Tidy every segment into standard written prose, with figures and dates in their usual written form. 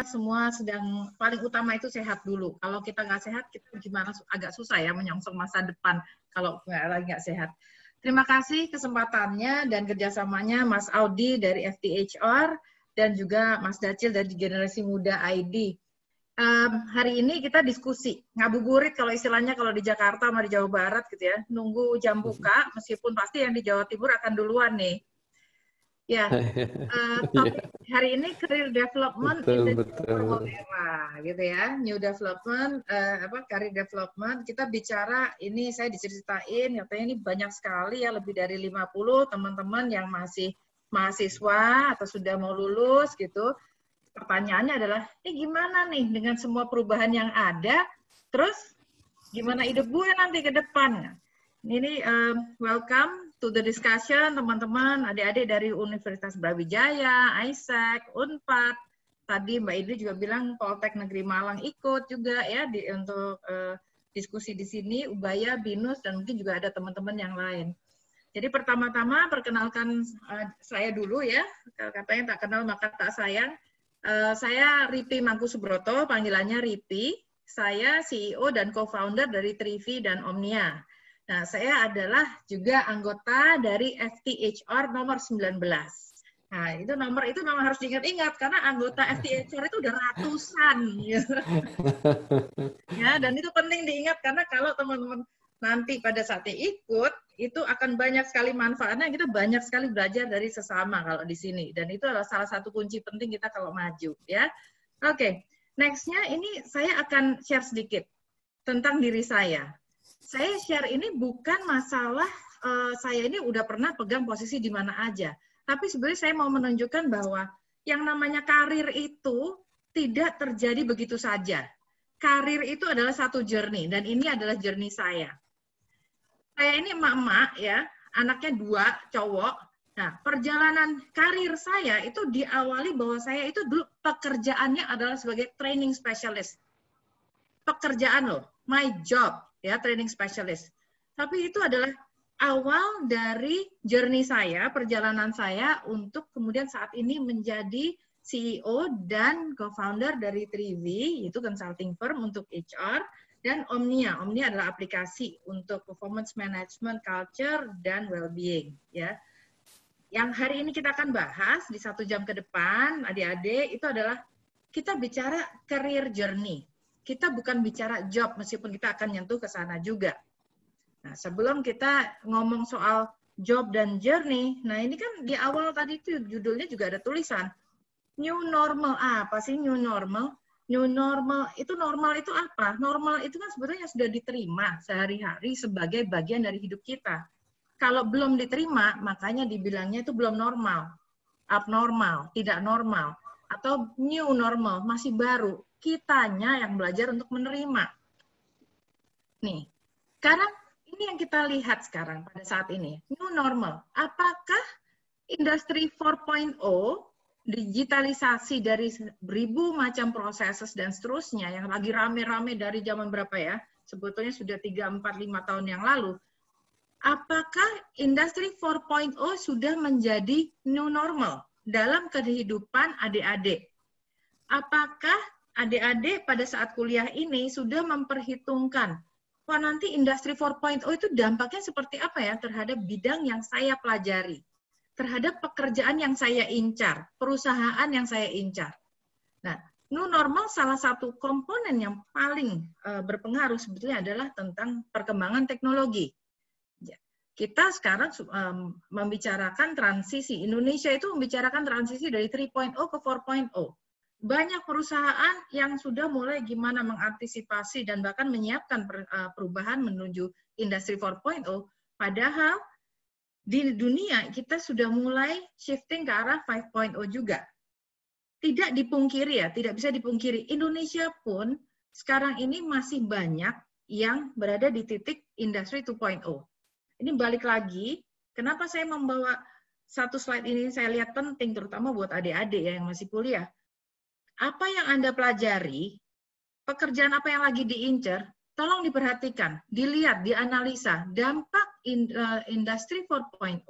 semua sedang, paling utama itu sehat dulu. Kalau kita nggak sehat, kita gimana, agak susah ya menyongsong masa depan kalau nggak sehat. Terima kasih kesempatannya dan kerjasamanya Mas Audi dari FTHR dan juga Mas Dacil dari Generasi Muda ID. Hari ini kita diskusi, ngabuburit kalau istilahnya kalau di Jakarta sama di Jawa Barat gitu ya, nunggu jam buka, meskipun pasti yang di Jawa Timur akan duluan nih. Ya, topik hari ini career development in the new normal era, gitu ya. New development, career development. Kita bicara ini, saya diceritain, katanya ini banyak sekali ya, lebih dari 50 teman-teman yang masih mahasiswa atau sudah mau lulus gitu. Pertanyaannya adalah, ini gimana nih dengan semua perubahan yang ada, terus gimana hidup gue nanti ke depan? Ini welcome to the discussion, teman-teman, adik-adik dari Universitas Brawijaya, ISEC, Unpad. Tadi Mbak Idri juga bilang Poltek Negeri Malang ikut juga ya untuk diskusi di sini, Ubaya, Binus, dan mungkin juga ada teman-teman yang lain. Jadi pertama-tama perkenalkan saya dulu ya, katanya tak kenal maka tak sayang. Saya Ripi Mangku Subroto, panggilannya Ripi. Saya CEO dan co-founder dari Trivi dan Omnia. Nah, saya adalah juga anggota dari FTHR nomor 19. Nah, itu nomor itu memang harus diingat-ingat karena anggota FTHR itu udah ratusan. Ya, dan itu penting diingat karena kalau teman-teman nanti pada saatnya ikut, itu akan banyak sekali manfaatnya, kita banyak sekali belajar dari sesama kalau di sini. Dan itu adalah salah satu kunci penting kita kalau maju. Ya, oke. Next-nya ini saya akan share sedikit tentang diri saya. Saya share ini bukan masalah saya ini udah pernah pegang posisi di mana aja. Tapi sebenarnya saya mau menunjukkan bahwa yang namanya karir itu tidak terjadi begitu saja. Karir itu adalah satu journey, dan ini adalah journey saya. Saya ini emak-emak ya, anaknya 2 cowok. Nah, perjalanan karir saya itu diawali bahwa saya itu dulu pekerjaannya adalah sebagai training specialist. Pekerjaan loh, my job. Ya, training specialist. Tapi itu adalah awal dari journey saya, perjalanan saya untuk kemudian saat ini menjadi CEO dan co-founder dari Trivi, itu consulting firm untuk HR, dan Omnia. Omnia adalah aplikasi untuk performance management, culture, dan well-being. Ya. Yang hari ini kita akan bahas di 1 jam ke depan, adik-adik, itu adalah kita bicara career journey. Kita bukan bicara job, meskipun kita akan nyentuh ke sana juga. Nah, sebelum kita ngomong soal job dan journey, nah ini kan di awal tadi itu judulnya juga ada tulisan, new normal. Apa sih new normal? New normal itu apa? Normal itu kan sebetulnya sudah diterima sehari-hari sebagai bagian dari hidup kita. Kalau belum diterima, makanya dibilangnya itu belum normal, abnormal, tidak normal, atau new normal, masih baru. Kitanya yang belajar untuk menerima. Nih, karena ini yang kita lihat sekarang pada saat ini, new normal. Apakah industri 4.0, digitalisasi dari 1000 macam proses dan seterusnya, yang lagi rame-rame dari zaman berapa ya, sebetulnya sudah 3, 4, 5 tahun yang lalu, apakah industri 4.0 sudah menjadi new normal dalam kehidupan adik-adik? Apakah adik-adik pada saat kuliah ini sudah memperhitungkan, wah nanti industri 4.0 itu dampaknya seperti apa ya terhadap bidang yang saya pelajari, terhadap pekerjaan yang saya incar, perusahaan yang saya incar. Nah, new normal salah satu komponen yang paling berpengaruh sebetulnya adalah tentang perkembangan teknologi. Kita sekarang membicarakan transisi, Indonesia itu membicarakan transisi dari 3.0 ke 4.0. Banyak perusahaan yang sudah mulai gimana mengantisipasi dan bahkan menyiapkan perubahan menuju industri 4.0, padahal di dunia kita sudah mulai shifting ke arah 5.0 juga. Tidak dipungkiri ya, tidak bisa dipungkiri, Indonesia pun sekarang ini masih banyak yang berada di titik industri 2.0. Ini balik lagi, kenapa saya membawa satu slide ini, saya lihat penting terutama buat adik-adik ya yang masih kuliah. Apa yang Anda pelajari, pekerjaan apa yang lagi diincar, tolong diperhatikan, dilihat, dianalisa, dampak industri 4.0,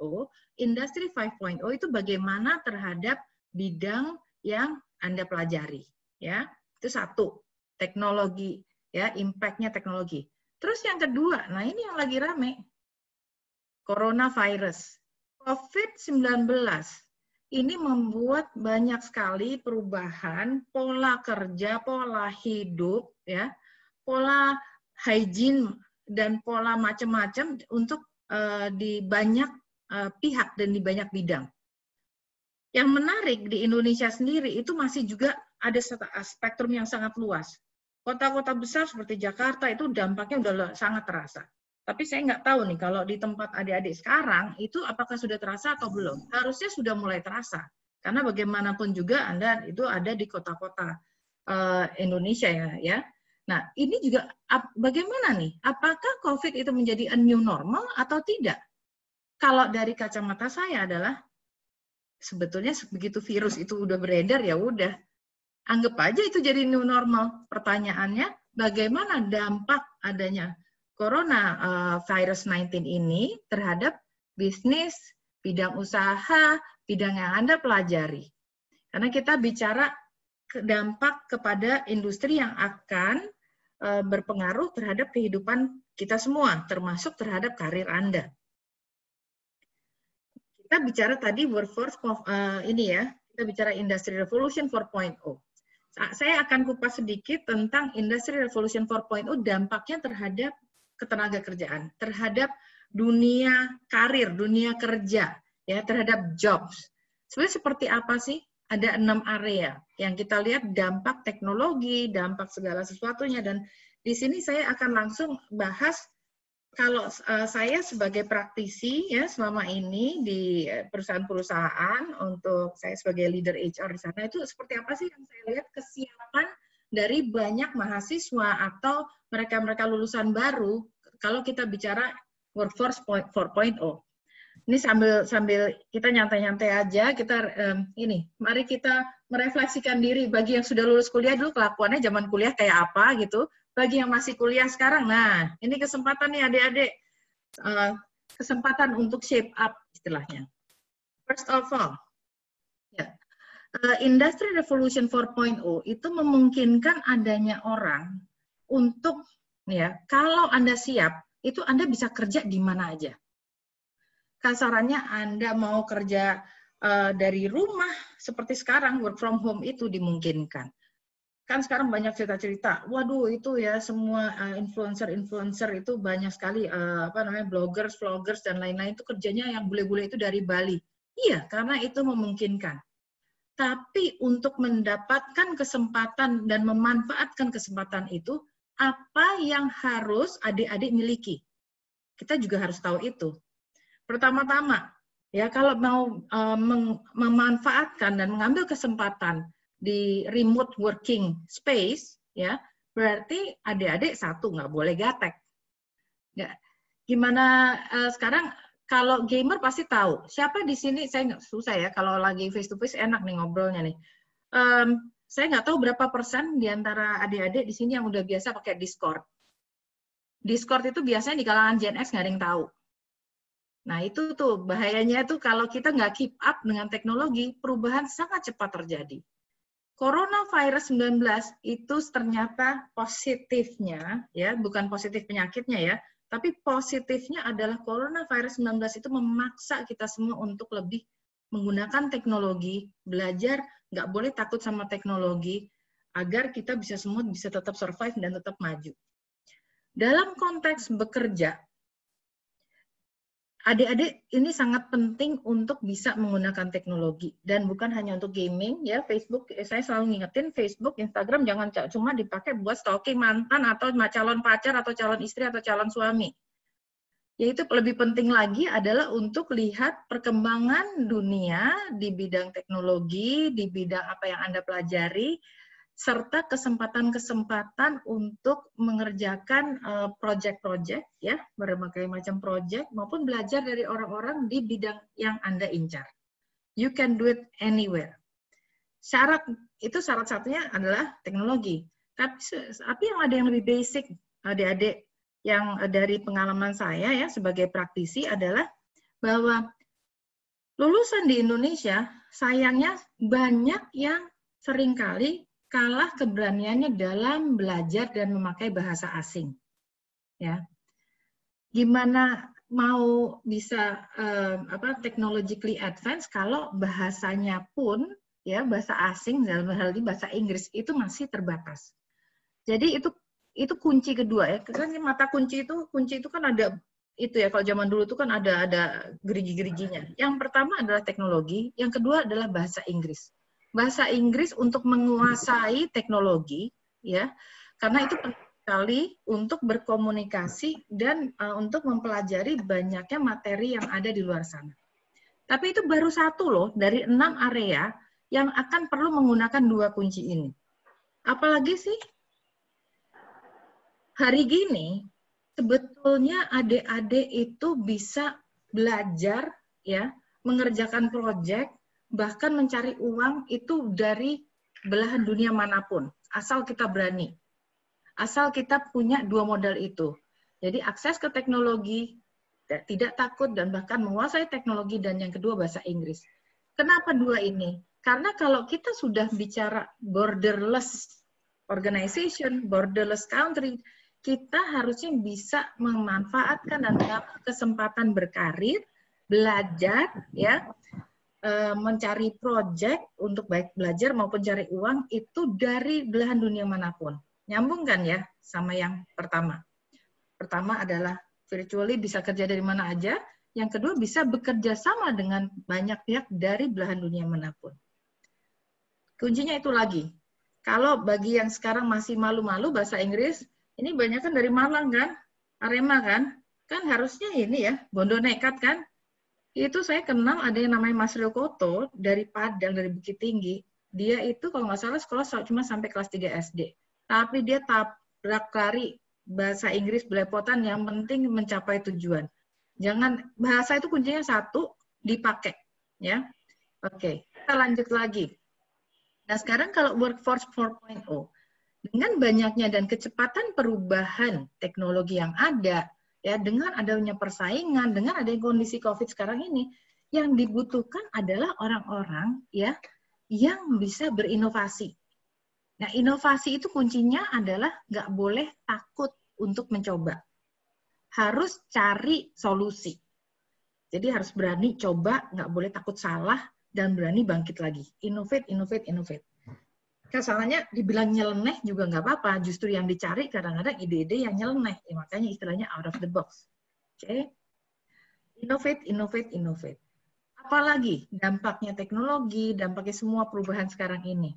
industri 5.0 itu bagaimana terhadap bidang yang Anda pelajari. Ya, itu satu, teknologi, ya, impact-nya teknologi. Terus yang kedua, nah ini yang lagi rame, coronavirus, COVID-19. Ini membuat banyak sekali perubahan pola kerja, pola hidup, ya, pola hygiene dan pola macam-macam untuk di banyak pihak dan di banyak bidang. Yang menarik di Indonesia sendiri itu masih juga ada spektrum yang sangat luas. Kota-kota besar seperti Jakarta itu dampaknya udah sangat terasa. Tapi saya nggak tahu nih kalau di tempat adik-adik sekarang itu apakah sudah terasa atau belum. Harusnya sudah mulai terasa. Karena bagaimanapun juga Anda itu ada di kota-kota Indonesia ya. Nah, ini juga bagaimana nih? Apakah COVID itu menjadi a new normal atau tidak? Kalau dari kacamata saya adalah sebetulnya begitu virus itu udah beredar ya udah. Anggap aja itu jadi new normal. Pertanyaannya, bagaimana dampak adanya coronavirus 19 ini terhadap bisnis, bidang usaha, bidang yang Anda pelajari. Karena kita bicara dampak kepada industri yang akan berpengaruh terhadap kehidupan kita semua, termasuk terhadap karir Anda. Kita bicara tadi workforce ini ya, kita bicara Industry Revolution 4.0. Saya akan kupas sedikit tentang Industry Revolution 4.0 dampaknya terhadap ketenaga kerjaan, terhadap dunia karir, dunia kerja, ya, terhadap jobs. Sebenarnya seperti apa sih? Ada 6 area yang kita lihat dampak teknologi, dampak segala sesuatunya, dan di sini saya akan langsung bahas kalau saya sebagai praktisi ya selama ini di perusahaan-perusahaan, untuk saya sebagai leader HR di sana, itu seperti apa sih yang saya lihat kesiapan dari banyak mahasiswa atau mereka-mereka lulusan baru kalau kita bicara workforce 4.0. Ini sambil kita nyantai-nyantai aja, kita mari kita merefleksikan diri bagi yang sudah lulus kuliah dulu kelakuannya zaman kuliah kayak apa gitu. Bagi yang masih kuliah sekarang, nah ini kesempatan nih adik-adik, kesempatan untuk shape up istilahnya. First of all, ya, Industry Revolution 4.0 itu memungkinkan adanya orang untuk, ya, kalau Anda siap, itu Anda bisa kerja di mana aja. Kasarannya Anda mau kerja dari rumah, seperti sekarang work from home itu dimungkinkan. Kan sekarang banyak cerita-cerita, waduh itu ya semua influencer-influencer itu banyak sekali bloggers, vloggers dan lain-lain itu kerjanya yang bule-bule itu dari Bali. Iya, karena itu memungkinkan. Tapi untuk mendapatkan kesempatan dan memanfaatkan kesempatan itu, apa yang harus adik-adik miliki? Kita juga harus tahu itu. Pertama-tama, ya kalau mau memanfaatkan dan mengambil kesempatan di remote working space, ya berarti adik-adik satu nggak boleh gaptek. Nggak. Gimana sekarang kalau gamer pasti tahu siapa di sini, saya nggak susah ya kalau lagi face to face enak nih ngobrolnya nih. Saya nggak tahu berapa persen di antara adik-adik di sini yang udah biasa pakai Discord. Discord itu biasanya di kalangan Gen X nggak ada yang tahu. Nah itu tuh bahayanya tuh kalau kita nggak keep up dengan teknologi, perubahan sangat cepat terjadi. Coronavirus 19 itu ternyata positifnya, ya bukan positif penyakitnya ya, tapi positifnya adalah coronavirus 19 itu memaksa kita semua untuk lebih menggunakan teknologi, belajar, nggak boleh takut sama teknologi, agar kita bisa semua bisa tetap survive dan tetap maju. Dalam konteks bekerja, adik-adik ini sangat penting untuk bisa menggunakan teknologi dan bukan hanya untuk gaming ya. Facebook, saya selalu ngingetin Facebook, Instagram jangan cuma dipakai buat stalking mantan atau calon pacar atau calon istri atau calon suami. Yaitu lebih penting lagi adalah untuk lihat perkembangan dunia di bidang teknologi, di bidang apa yang Anda pelajari, serta kesempatan-kesempatan untuk mengerjakan project-project, ya, berbagai macam project, maupun belajar dari orang-orang di bidang yang Anda incar. You can do it anywhere. Syarat satunya adalah teknologi. Tapi yang ada yang lebih basic, adik-adik, yang dari pengalaman saya ya sebagai praktisi adalah bahwa lulusan di Indonesia sayangnya banyak yang seringkali kalah keberaniannya dalam belajar dan memakai bahasa asing. Ya, gimana mau bisa technologically advance kalau bahasanya pun ya bahasa asing dalam hal ini bahasa Inggris itu masih terbatas. Jadi itu kunci kedua ya. Kan mata kunci itu kan ada itu ya, kalau zaman dulu itu kan ada gerigi-geriginya. Yang pertama adalah teknologi, yang kedua adalah bahasa Inggris. Bahasa Inggris untuk menguasai teknologi ya. Karena itu penting sekali untuk berkomunikasi dan untuk mempelajari banyaknya materi yang ada di luar sana. Tapi itu baru satu loh dari 6 area yang akan perlu menggunakan dua kunci ini. Apalagi sih hari gini sebetulnya adik-adik itu bisa belajar ya, mengerjakan proyek, bahkan mencari uang itu dari belahan dunia manapun, asal kita berani. Asal kita punya dua modal itu. Jadi akses ke teknologi, tidak takut dan bahkan menguasai teknologi, dan yang kedua bahasa Inggris. Kenapa dua ini? Karena kalau kita sudah bicara borderless organization, borderless country, kita harusnya bisa memanfaatkan dan mengambil kesempatan berkarir, belajar, ya, mencari proyek untuk baik belajar maupun cari uang itu dari belahan dunia manapun. Nyambung kan ya sama yang pertama. Pertama adalah virtually bisa kerja dari mana aja. Yang kedua bisa bekerja sama dengan banyak pihak dari belahan dunia manapun. Kuncinya itu lagi. Kalau bagi yang sekarang masih malu-malu bahasa Inggris, ini banyak kan dari Malang kan, Arema kan harusnya ini ya, bondo nekat kan. Itu saya kenal ada yang namanya Mas Rio Koto dari Padang, dari Bukit Tinggi. Dia itu kalau nggak salah sekolah cuma sampai kelas 3 SD. Tapi dia tabrak lari bahasa Inggris belepotan, yang penting mencapai tujuan. Jangan, bahasa itu kuncinya satu, dipakai. Ya, oke, kita lanjut lagi. Nah sekarang kalau workforce 4.0, dengan banyaknya dan kecepatan perubahan teknologi yang ada, ya dengan adanya persaingan, dengan adanya kondisi COVID sekarang ini, yang dibutuhkan adalah orang-orang ya yang bisa berinovasi. Nah, inovasi itu kuncinya adalah nggak boleh takut untuk mencoba. Harus cari solusi. Jadi harus berani coba, nggak boleh takut salah, dan berani bangkit lagi. Innovate, innovate, innovate. Salahnya dibilang nyeleneh juga nggak apa-apa. Justru yang dicari kadang-kadang ide-ide yang nyeleneh. Ya, makanya istilahnya out of the box. Oke? Innovate, innovate, innovate. Apalagi dampaknya teknologi, dampaknya semua perubahan sekarang ini.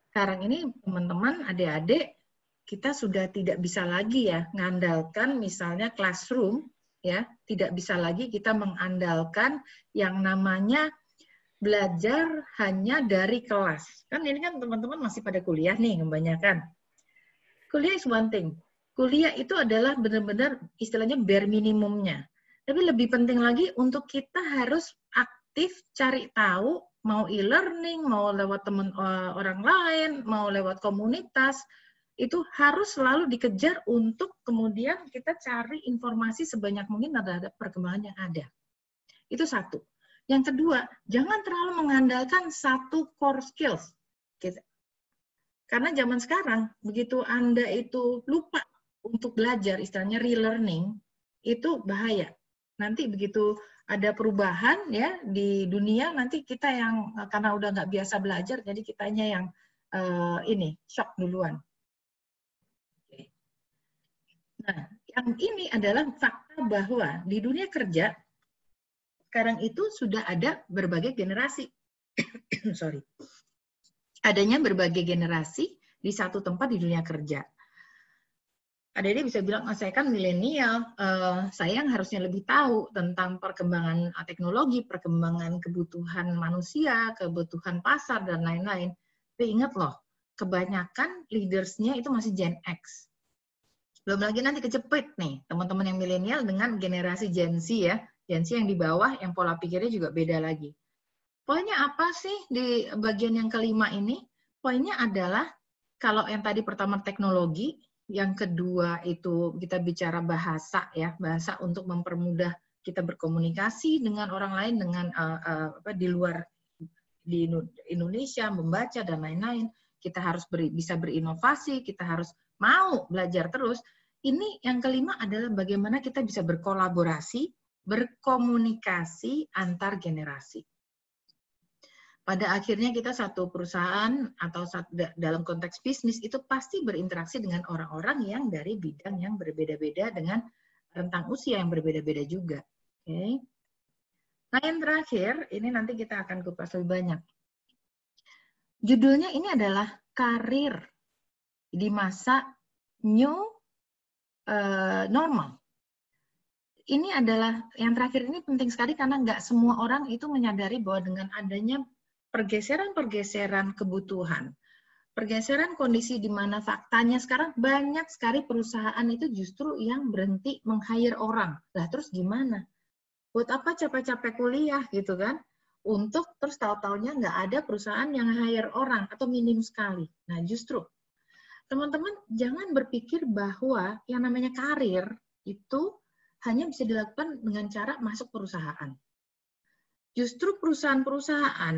Sekarang ini teman-teman, adik-adik, kita sudah tidak bisa lagi ya mengandalkan misalnya classroom, ya tidak bisa lagi kita mengandalkan yang namanya belajar hanya dari kelas. Kan ini kan teman-teman masih pada kuliah nih kebanyakan. Kuliah is one thing. Kuliah itu adalah benar-benar istilahnya bare minimumnya. Tapi lebih penting lagi untuk kita harus aktif cari tahu, mau e-learning, mau lewat teman orang lain, mau lewat komunitas, itu harus selalu dikejar untuk kemudian kita cari informasi sebanyak mungkin terhadap perkembangan yang ada. Itu satu. Yang kedua, jangan terlalu mengandalkan satu core skills. Karena zaman sekarang, begitu Anda itu lupa untuk belajar, istilahnya relearning, itu bahaya. Nanti begitu ada perubahan ya di dunia, nanti kita yang karena udah nggak biasa belajar, jadi kitanya yang shock duluan. Nah, yang ini adalah fakta bahwa di dunia kerja sekarang itu sudah ada berbagai generasi. Sorry. Adanya berbagai generasi di satu tempat di dunia kerja. Adik-adik bisa bilang, oh, saya kan milenial, saya yang harusnya lebih tahu tentang perkembangan teknologi, perkembangan kebutuhan manusia, kebutuhan pasar, dan lain-lain. Tapi ingat loh, kebanyakan leaders-nya itu masih Gen X. Belum lagi nanti kecepit nih, teman-teman yang milenial dengan generasi Gen Z ya. Gen Z yang di bawah, yang pola pikirnya juga beda lagi. Poinnya apa sih di bagian yang kelima ini? Poinnya adalah, kalau yang tadi pertama teknologi, yang kedua itu kita bicara bahasa ya, bahasa untuk mempermudah kita berkomunikasi dengan orang lain, dengan di luar di Indonesia, membaca dan lain-lain. Kita harus bisa berinovasi, kita harus mau belajar terus. Ini yang kelima adalah bagaimana kita bisa berkolaborasi, berkomunikasi antar generasi. Pada akhirnya kita satu perusahaan atau dalam konteks bisnis itu pasti berinteraksi dengan orang-orang yang dari bidang yang berbeda-beda dengan rentang usia yang berbeda-beda juga. Oke. Nah yang terakhir, ini nanti kita akan kupas lebih banyak. Judulnya ini adalah karir di masa new normal. Ini adalah, yang terakhir ini penting sekali karena nggak semua orang itu menyadari bahwa dengan adanya pergeseran-pergeseran kebutuhan, pergeseran kondisi di mana faktanya sekarang banyak sekali perusahaan itu justru yang berhenti meng-hire orang. Lah terus gimana? Buat apa capek-capek kuliah gitu kan? Untuk terus tahu-taunya nggak ada perusahaan yang hire orang atau minim sekali. Nah justru teman-teman jangan berpikir bahwa yang namanya karir itu hanya bisa dilakukan dengan cara masuk perusahaan. Justru perusahaan-perusahaan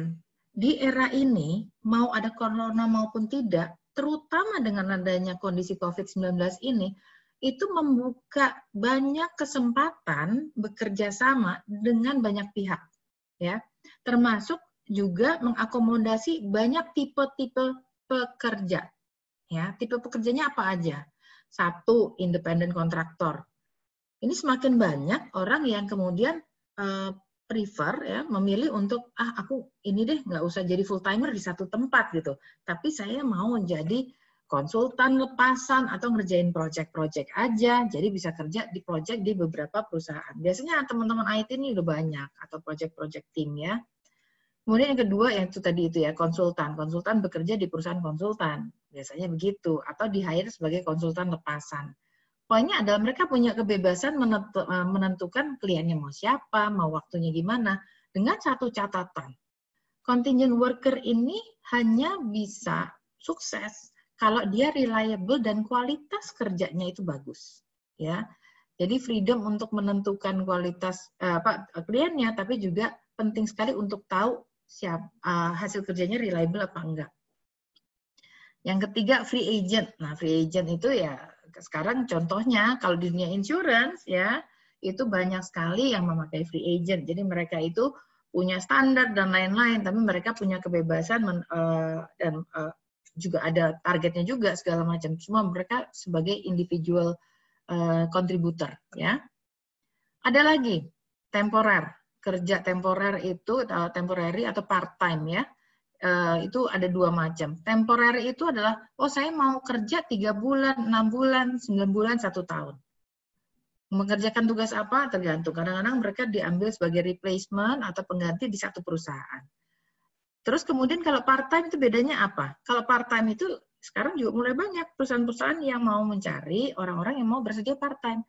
di era ini, mau ada corona maupun tidak, terutama dengan adanya kondisi COVID-19 ini, itu membuka banyak kesempatan bekerja sama dengan banyak pihak, ya. Termasuk juga mengakomodasi banyak tipe-tipe pekerja. Ya, tipe pekerjanya apa aja? Satu, independent kontraktor. Ini semakin banyak orang yang kemudian prefer ya memilih untuk aku ini deh nggak usah jadi full timer di satu tempat gitu, tapi saya mau jadi konsultan lepasan atau ngerjain project-project aja, jadi bisa kerja di project di beberapa perusahaan. Biasanya teman-teman IT ini udah banyak atau project-project tim ya. Kemudian yang kedua yang itu tadi itu ya konsultan bekerja di perusahaan konsultan, biasanya begitu atau di hire sebagai konsultan lepasan. Poinnya adalah mereka punya kebebasan menentukan kliennya mau siapa, mau waktunya gimana, dengan satu catatan. Contingent worker ini hanya bisa sukses kalau dia reliable dan kualitas kerjanya itu bagus. Ya, jadi freedom untuk menentukan kualitas kliennya, tapi juga penting sekali untuk tahu hasil kerjanya reliable apa enggak. Yang ketiga free agent. Nah free agent itu ya sekarang contohnya kalau di dunia insurance ya itu banyak sekali yang memakai free agent. Jadi mereka itu punya standar dan lain-lain, tapi mereka punya kebebasan dan juga ada targetnya juga segala macam. Semua mereka sebagai individual contributor ya. Ada lagi temporer, kerja temporer itu temporary atau part time ya. Itu ada dua macam. Temporary itu adalah, saya mau kerja 3 bulan, 6 bulan, 9 bulan, 1 tahun. Mengerjakan tugas apa? Tergantung. Kadang-kadang mereka diambil sebagai replacement atau pengganti di satu perusahaan. Terus kemudian kalau part-time itu bedanya apa? Kalau part-time itu sekarang juga mulai banyak perusahaan-perusahaan yang mau mencari orang-orang yang mau bersedia part-time.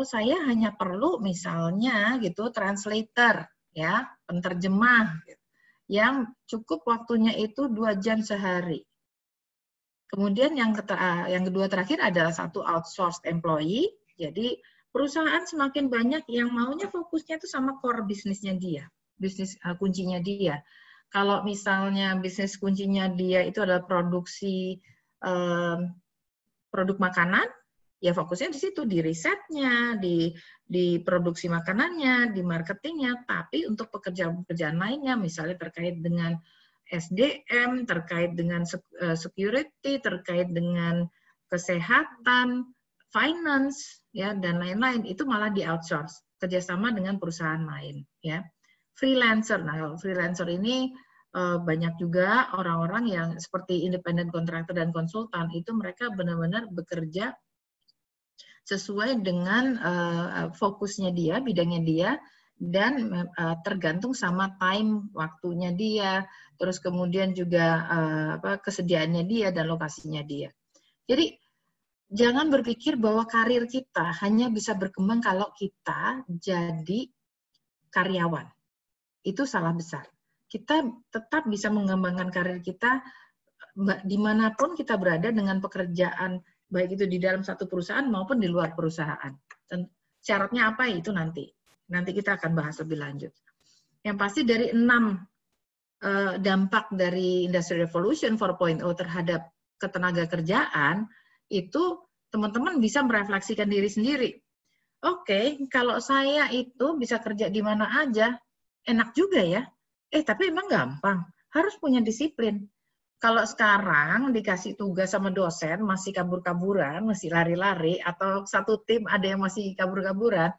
Saya hanya perlu misalnya gitu translator, ya, penterjemah, gitu, yang cukup waktunya itu 2 jam sehari. Kemudian yang kedua terakhir adalah satu outsourced employee. Jadi perusahaan semakin banyak yang maunya fokusnya itu sama core bisnisnya dia, bisnis kuncinya dia. Kalau misalnya bisnis kuncinya dia itu adalah produksi produk makanan, ya fokusnya di situ, di risetnya, di produksi makanannya, di marketingnya. Tapi untuk pekerjaan-pekerjaan lainnya, misalnya terkait dengan SDM, terkait dengan security, terkait dengan kesehatan, finance, ya dan lain-lain, itu malah di outsource kerjasama dengan perusahaan lain. Ya, freelancer. Nah, freelancer ini banyak juga orang-orang yang seperti independent contractor dan konsultan itu mereka benar-benar bekerja sesuai dengan fokusnya dia, bidangnya dia, dan tergantung sama time waktunya dia, terus kemudian juga kesediaannya dia dan lokasinya dia. Jadi jangan berpikir bahwa karir kita hanya bisa berkembang kalau kita jadi karyawan. Itu salah besar. Kita tetap bisa mengembangkan karir kita dimanapun kita berada dengan pekerjaan, baik itu di dalam satu perusahaan maupun di luar perusahaan. Dan syaratnya apa itu nanti kita akan bahas lebih lanjut. Yang pasti dari 6 dampak dari Industry Revolution 4.0 terhadap ketenaga kerjaan, itu teman-teman bisa merefleksikan diri sendiri. Oke, kalau saya itu bisa kerja di mana aja, enak juga ya. Tapi emang gampang, harus punya disiplin. Kalau sekarang dikasih tugas sama dosen, masih kabur-kaburan, masih lari-lari, atau satu tim ada yang masih kabur-kaburan,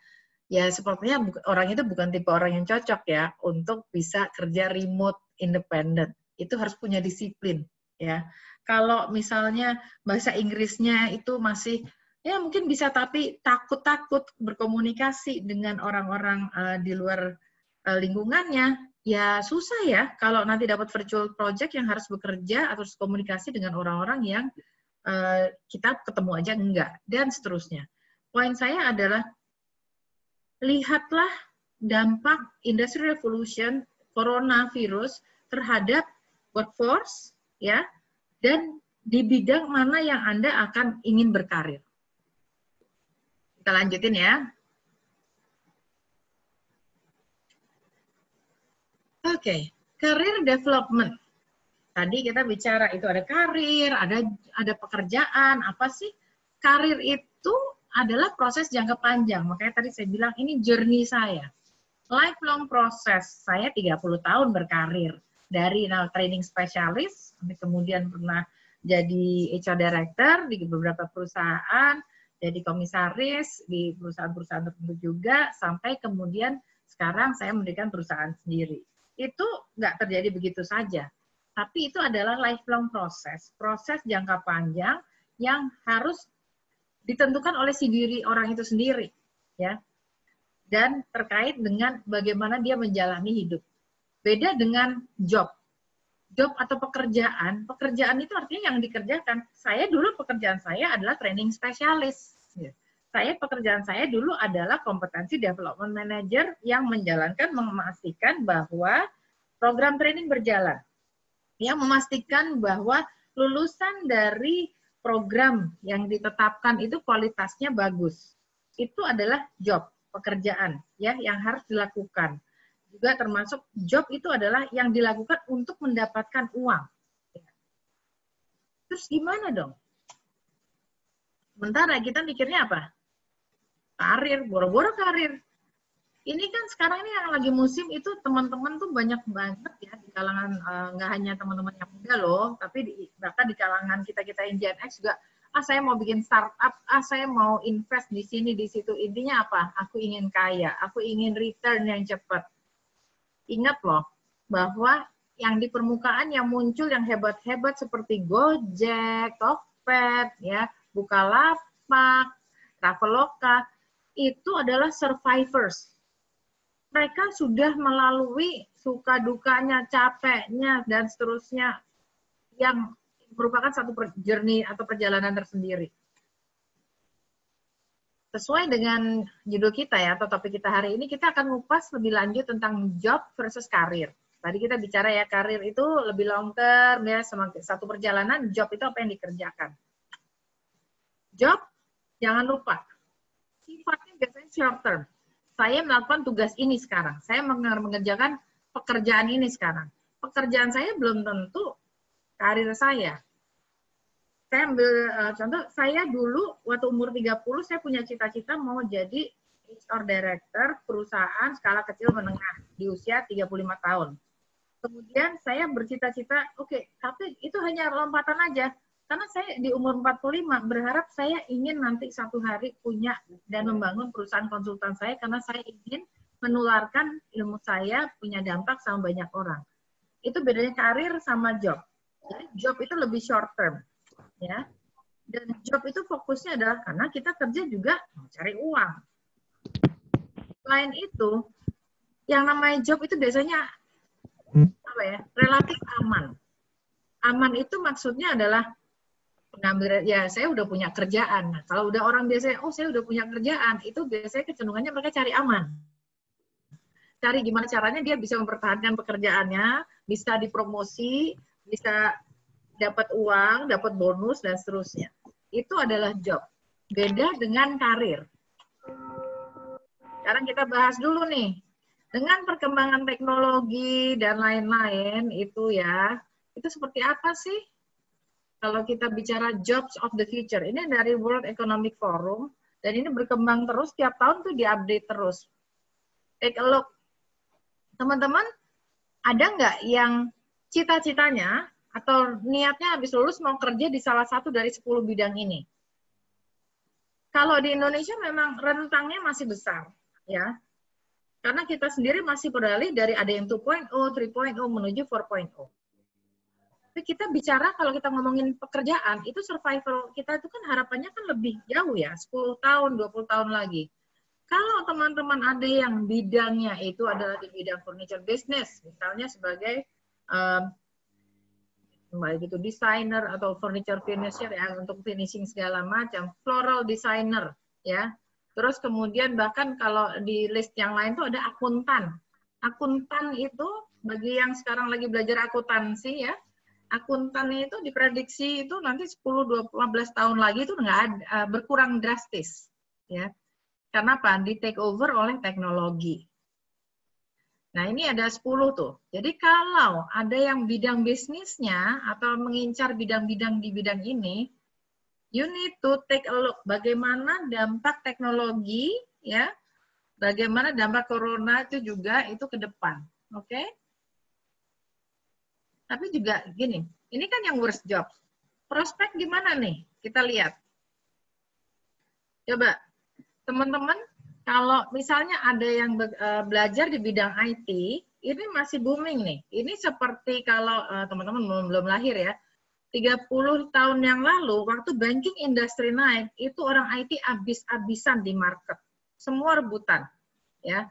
ya sepertinya orang itu bukan tipe orang yang cocok ya untuk bisa kerja remote independent. Itu harus punya disiplin ya. Kalau misalnya bahasa Inggrisnya itu masih ya mungkin bisa tapi takut-takut berkomunikasi dengan orang-orang di luar lingkungannya, ya susah ya kalau nanti dapat virtual project yang harus bekerja atau komunikasi dengan orang-orang yang kita ketemu aja enggak, dan seterusnya. Poin saya adalah lihatlah dampak Industry Revolution coronavirus terhadap workforce ya, dan di bidang mana yang Anda akan ingin berkarir. Kita lanjutin ya. Oke, career development. Tadi kita bicara itu ada karir, ada pekerjaan, apa sih? Karir itu adalah proses jangka panjang. Makanya tadi saya bilang ini journey saya. Lifelong proses. Saya 30 tahun berkarir. Dari training specialist, kemudian pernah jadi HR director di beberapa perusahaan, jadi komisaris di perusahaan-perusahaan tertentu juga, sampai kemudian sekarang saya mendirikan perusahaan sendiri. Itu nggak terjadi begitu saja. Tapi itu adalah lifelong proses. Proses jangka panjang yang harus ditentukan oleh si diri orang itu sendiri, ya, dan terkait dengan bagaimana dia menjalani hidup. Beda dengan job atau pekerjaan. Pekerjaan itu artinya yang dikerjakan. Saya dulu pekerjaan saya adalah training spesialis. Pekerjaan saya dulu adalah kompetensi development manager yang menjalankan, memastikan bahwa program training berjalan, yang memastikan bahwa lulusan dari program yang ditetapkan itu kualitasnya bagus. Itu adalah job, pekerjaan ya yang harus dilakukan. Juga termasuk job itu adalah yang dilakukan untuk mendapatkan uang. Terus gimana dong? Sementara kita mikirnya apa? Karir, boro-boro karir. Ini kan sekarang ini yang lagi musim itu teman-teman tuh banyak banget ya di kalangan, nggak hanya teman-teman yang muda loh, tapi bahkan di kalangan kita-kita yang Gen X juga, saya mau bikin startup, saya mau invest di sini, di situ. Intinya apa? Aku ingin kaya, aku ingin return yang cepat. Ingat loh, bahwa yang di permukaan yang muncul yang hebat-hebat seperti Gojek, Tokped, ya, Bukalapak, Traveloka, itu adalah survivors. Mereka sudah melalui suka dukanya, capeknya, dan seterusnya yang merupakan satu journey atau perjalanan tersendiri. Sesuai dengan judul kita ya, atau topik kita hari ini, kita akan ngupas lebih lanjut tentang job versus karir. Tadi kita bicara ya, karir itu lebih long term, ya, satu perjalanan, job itu apa yang dikerjakan. Job, jangan lupa, sifatnya biasanya short term. Saya melakukan tugas ini sekarang. Saya mengerjakan pekerjaan ini sekarang. Pekerjaan saya belum tentu karir saya. Saya ambil contoh, saya dulu waktu umur 30, saya punya cita-cita mau jadi HR Director perusahaan skala kecil menengah di usia 35 tahun. Kemudian saya bercita-cita, tapi itu hanya lompatan aja. Karena saya di umur 45 berharap saya ingin nanti satu hari punya dan membangun perusahaan konsultan saya karena saya ingin menularkan ilmu saya, punya dampak sama banyak orang. Itu bedanya karir sama job. Jadi job itu lebih short term, ya. Dan job itu fokusnya adalah karena kita kerja juga mencari uang. Selain itu, yang namanya job itu biasanya relatif aman. Aman itu maksudnya adalah pengambil, ya saya udah punya kerjaan. Nah, kalau udah orang biasanya, saya udah punya kerjaan, itu biasanya kecenderungannya mereka cari aman. Cari gimana caranya dia bisa mempertahankan pekerjaannya, bisa dipromosi, bisa dapat uang, dapat bonus, dan seterusnya. Itu adalah job. Beda dengan karir. Sekarang kita bahas dulu nih. Dengan perkembangan teknologi dan lain-lain itu ya, itu seperti apa sih? Kalau kita bicara jobs of the future, ini dari World Economic Forum, dan ini berkembang terus, tiap tahun tuh diupdate terus. Take a look. Teman-teman, ada nggak yang cita-citanya atau niatnya habis lulus mau kerja di salah satu dari 10 bidang ini? Kalau di Indonesia memang rentangnya masih besar, ya. Karena kita sendiri masih beralih dari ada yang 2.0, 3.0 menuju 4.0. Tapi kita bicara kalau kita ngomongin pekerjaan, itu survival kita itu kan harapannya kan lebih jauh ya, 10 tahun, 20 tahun lagi. Kalau teman-teman ada yang bidangnya itu adalah di bidang furniture business, misalnya sebagai baik itu desainer atau furniture finisher ya untuk finishing segala macam, floral designer ya. Terus kemudian bahkan kalau di list yang lain tuh ada akuntan. Akuntan itu bagi yang sekarang lagi belajar akuntansi ya, akuntan itu diprediksi itu nanti 10, 12, 15 tahun lagi itu nggak ada, berkurang drastis ya. Karena apa? Di take over oleh teknologi. Nah, ini ada 10 tuh. Jadi kalau ada yang bidang bisnisnya atau mengincar bidang-bidang di bidang ini, you need to take a look bagaimana dampak teknologi ya, bagaimana dampak corona itu juga itu ke depan. Oke? Okay? Tapi juga gini, ini kan yang worst job. Prospek gimana nih? Kita lihat. Coba, teman-teman, kalau misalnya ada yang belajar di bidang IT, ini masih booming nih. Ini seperti kalau teman-teman belum lahir ya, 30 tahun yang lalu, waktu banking industry naik, itu orang IT habis-habisan di market. Semua rebutan. Ya.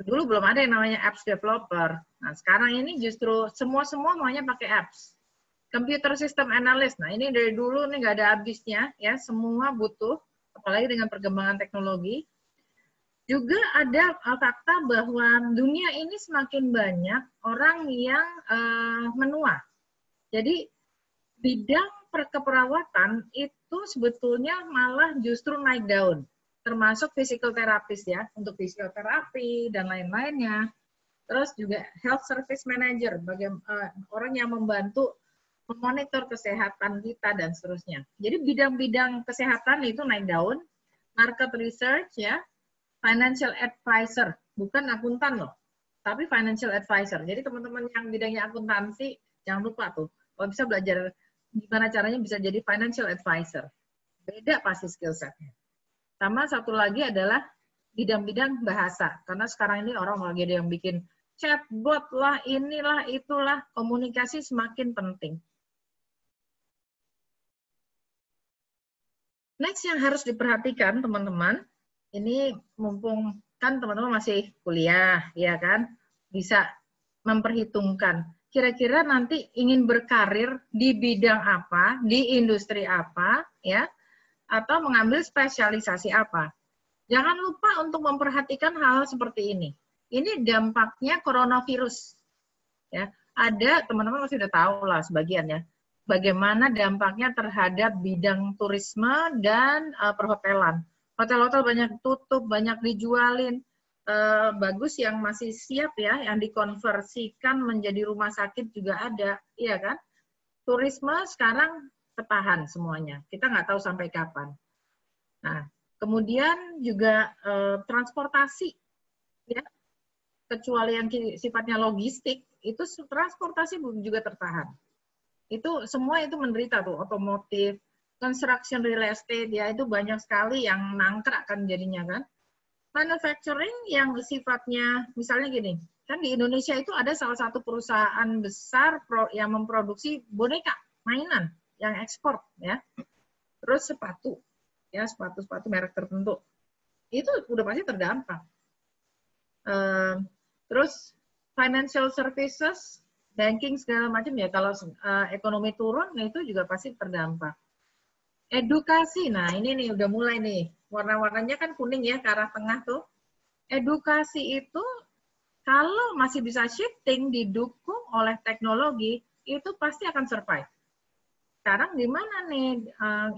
Dulu belum ada yang namanya apps developer. Nah, sekarang ini justru semua maunya pakai apps. Computer system analyst, nah ini dari dulu nih nggak ada habisnya, ya semua butuh, apalagi dengan perkembangan teknologi. Juga ada fakta bahwa dunia ini semakin banyak orang yang menua. Jadi bidang keperawatan itu sebetulnya malah justru naik daun, termasuk physical therapist ya, untuk fisioterapi dan lain-lainnya. Terus juga health service manager, orang yang membantu memonitor kesehatan kita dan seterusnya. Jadi bidang-bidang kesehatan itu naik daun, market research ya, financial advisor, bukan akuntan loh, tapi financial advisor. Jadi teman-teman yang bidangnya akuntansi, jangan lupa tuh, kalau bisa belajar gimana caranya bisa jadi financial advisor. Beda pasti skill setnya. Sama satu lagi adalah bidang-bidang bahasa, karena sekarang ini orang lagi ada yang bikin chatbot lah, inilah, itulah, komunikasi semakin penting. Next yang harus diperhatikan teman-teman, ini mumpung kan teman-teman masih kuliah, ya kan, bisa memperhitungkan kira-kira nanti ingin berkarir di bidang apa, di industri apa, ya, atau mengambil spesialisasi apa. Jangan lupa untuk memperhatikan hal seperti ini. Ini dampaknya coronavirus. Ya, ada teman-teman masih udah tahu lah sebagian ya. Bagaimana dampaknya terhadap bidang turisme dan perhotelan. Hotel-hotel banyak tutup, banyak dijualin. Bagus yang masih siap ya, yang dikonversikan menjadi rumah sakit juga ada, iya kan? Turisme sekarang ketahan semuanya. Kita nggak tahu sampai kapan. Nah, kemudian juga transportasi, ya, kecuali yang sifatnya logistik, itu transportasi juga tertahan. Itu semua itu menderita tuh, otomotif, construction real estate, ya itu banyak sekali yang nangkrak kan jadinya kan. Manufacturing yang sifatnya, misalnya gini, kan di Indonesia itu ada salah satu perusahaan besar yang memproduksi boneka, mainan, yang ekspor, ya. Terus sepatu, ya sepatu-sepatu merek tertentu. Itu udah pasti terdampak. Terus financial services, banking segala macam ya, kalau ekonomi turun itu juga pasti terdampak. Edukasi, nah ini nih udah mulai nih, warna-warnanya kan kuning ya ke arah tengah tuh. Edukasi itu kalau masih bisa shifting, didukung oleh teknologi, itu pasti akan survive. Sekarang di mana nih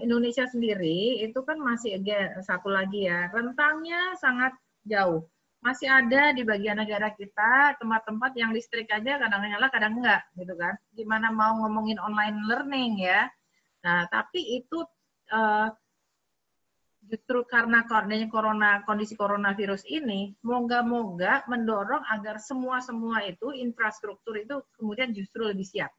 Indonesia sendiri itu kan masih satu lagi ya, rentangnya sangat jauh. masih ada di bagian negara kita tempat-tempat yang listrik aja kadang nyala, kadang enggak, gitu kan. Gimana mau ngomongin online learning ya. Nah, tapi itu justru karena kondisi coronavirus ini, moga-moga mendorong agar semua itu infrastruktur itu kemudian justru lebih siap.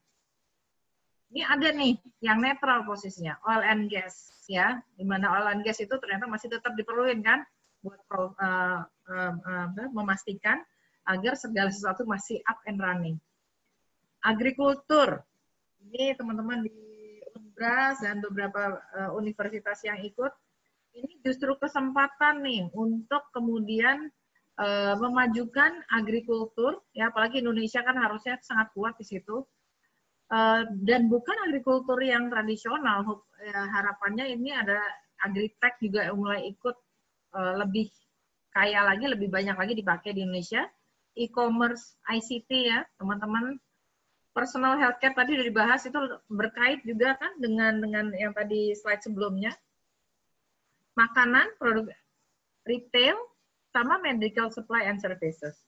Ini ada nih yang netral posisinya, oil and gas ya, di mana oil and gas itu ternyata masih tetap diperlukan kan buat memastikan agar segala sesuatu masih up and running. Agrikultur, ini teman-teman di Unbras dan beberapa universitas yang ikut, ini justru kesempatan nih untuk kemudian memajukan agrikultur, ya apalagi Indonesia kan harusnya sangat kuat di situ. Dan bukan agrikultur yang tradisional, harapannya ini ada agritech juga mulai ikut lebih kaya lagi, lebih banyak lagi dipakai di Indonesia. E-commerce, ICT ya, teman-teman. Personal healthcare tadi sudah dibahas, itu berkait juga kan dengan yang tadi slide sebelumnya. Makanan, produk retail, sama medical supply and services.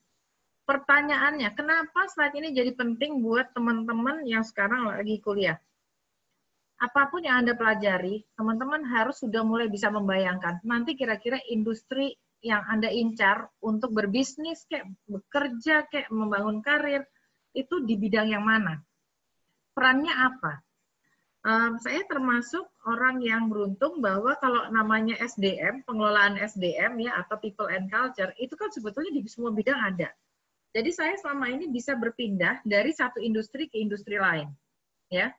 Pertanyaannya, kenapa slide ini jadi penting buat teman-teman yang sekarang lagi kuliah? Apapun yang Anda pelajari, teman-teman harus sudah mulai bisa membayangkan nanti kira-kira industri yang Anda incar untuk berbisnis, kayak bekerja, kayak membangun karir, itu di bidang yang mana? Perannya apa? Saya termasuk orang yang beruntung bahwa kalau namanya SDM, pengelolaan SDM ya atau people and culture, itu kan sebetulnya di semua bidang ada. Jadi saya selama ini bisa berpindah dari satu industri ke industri lain. Ya,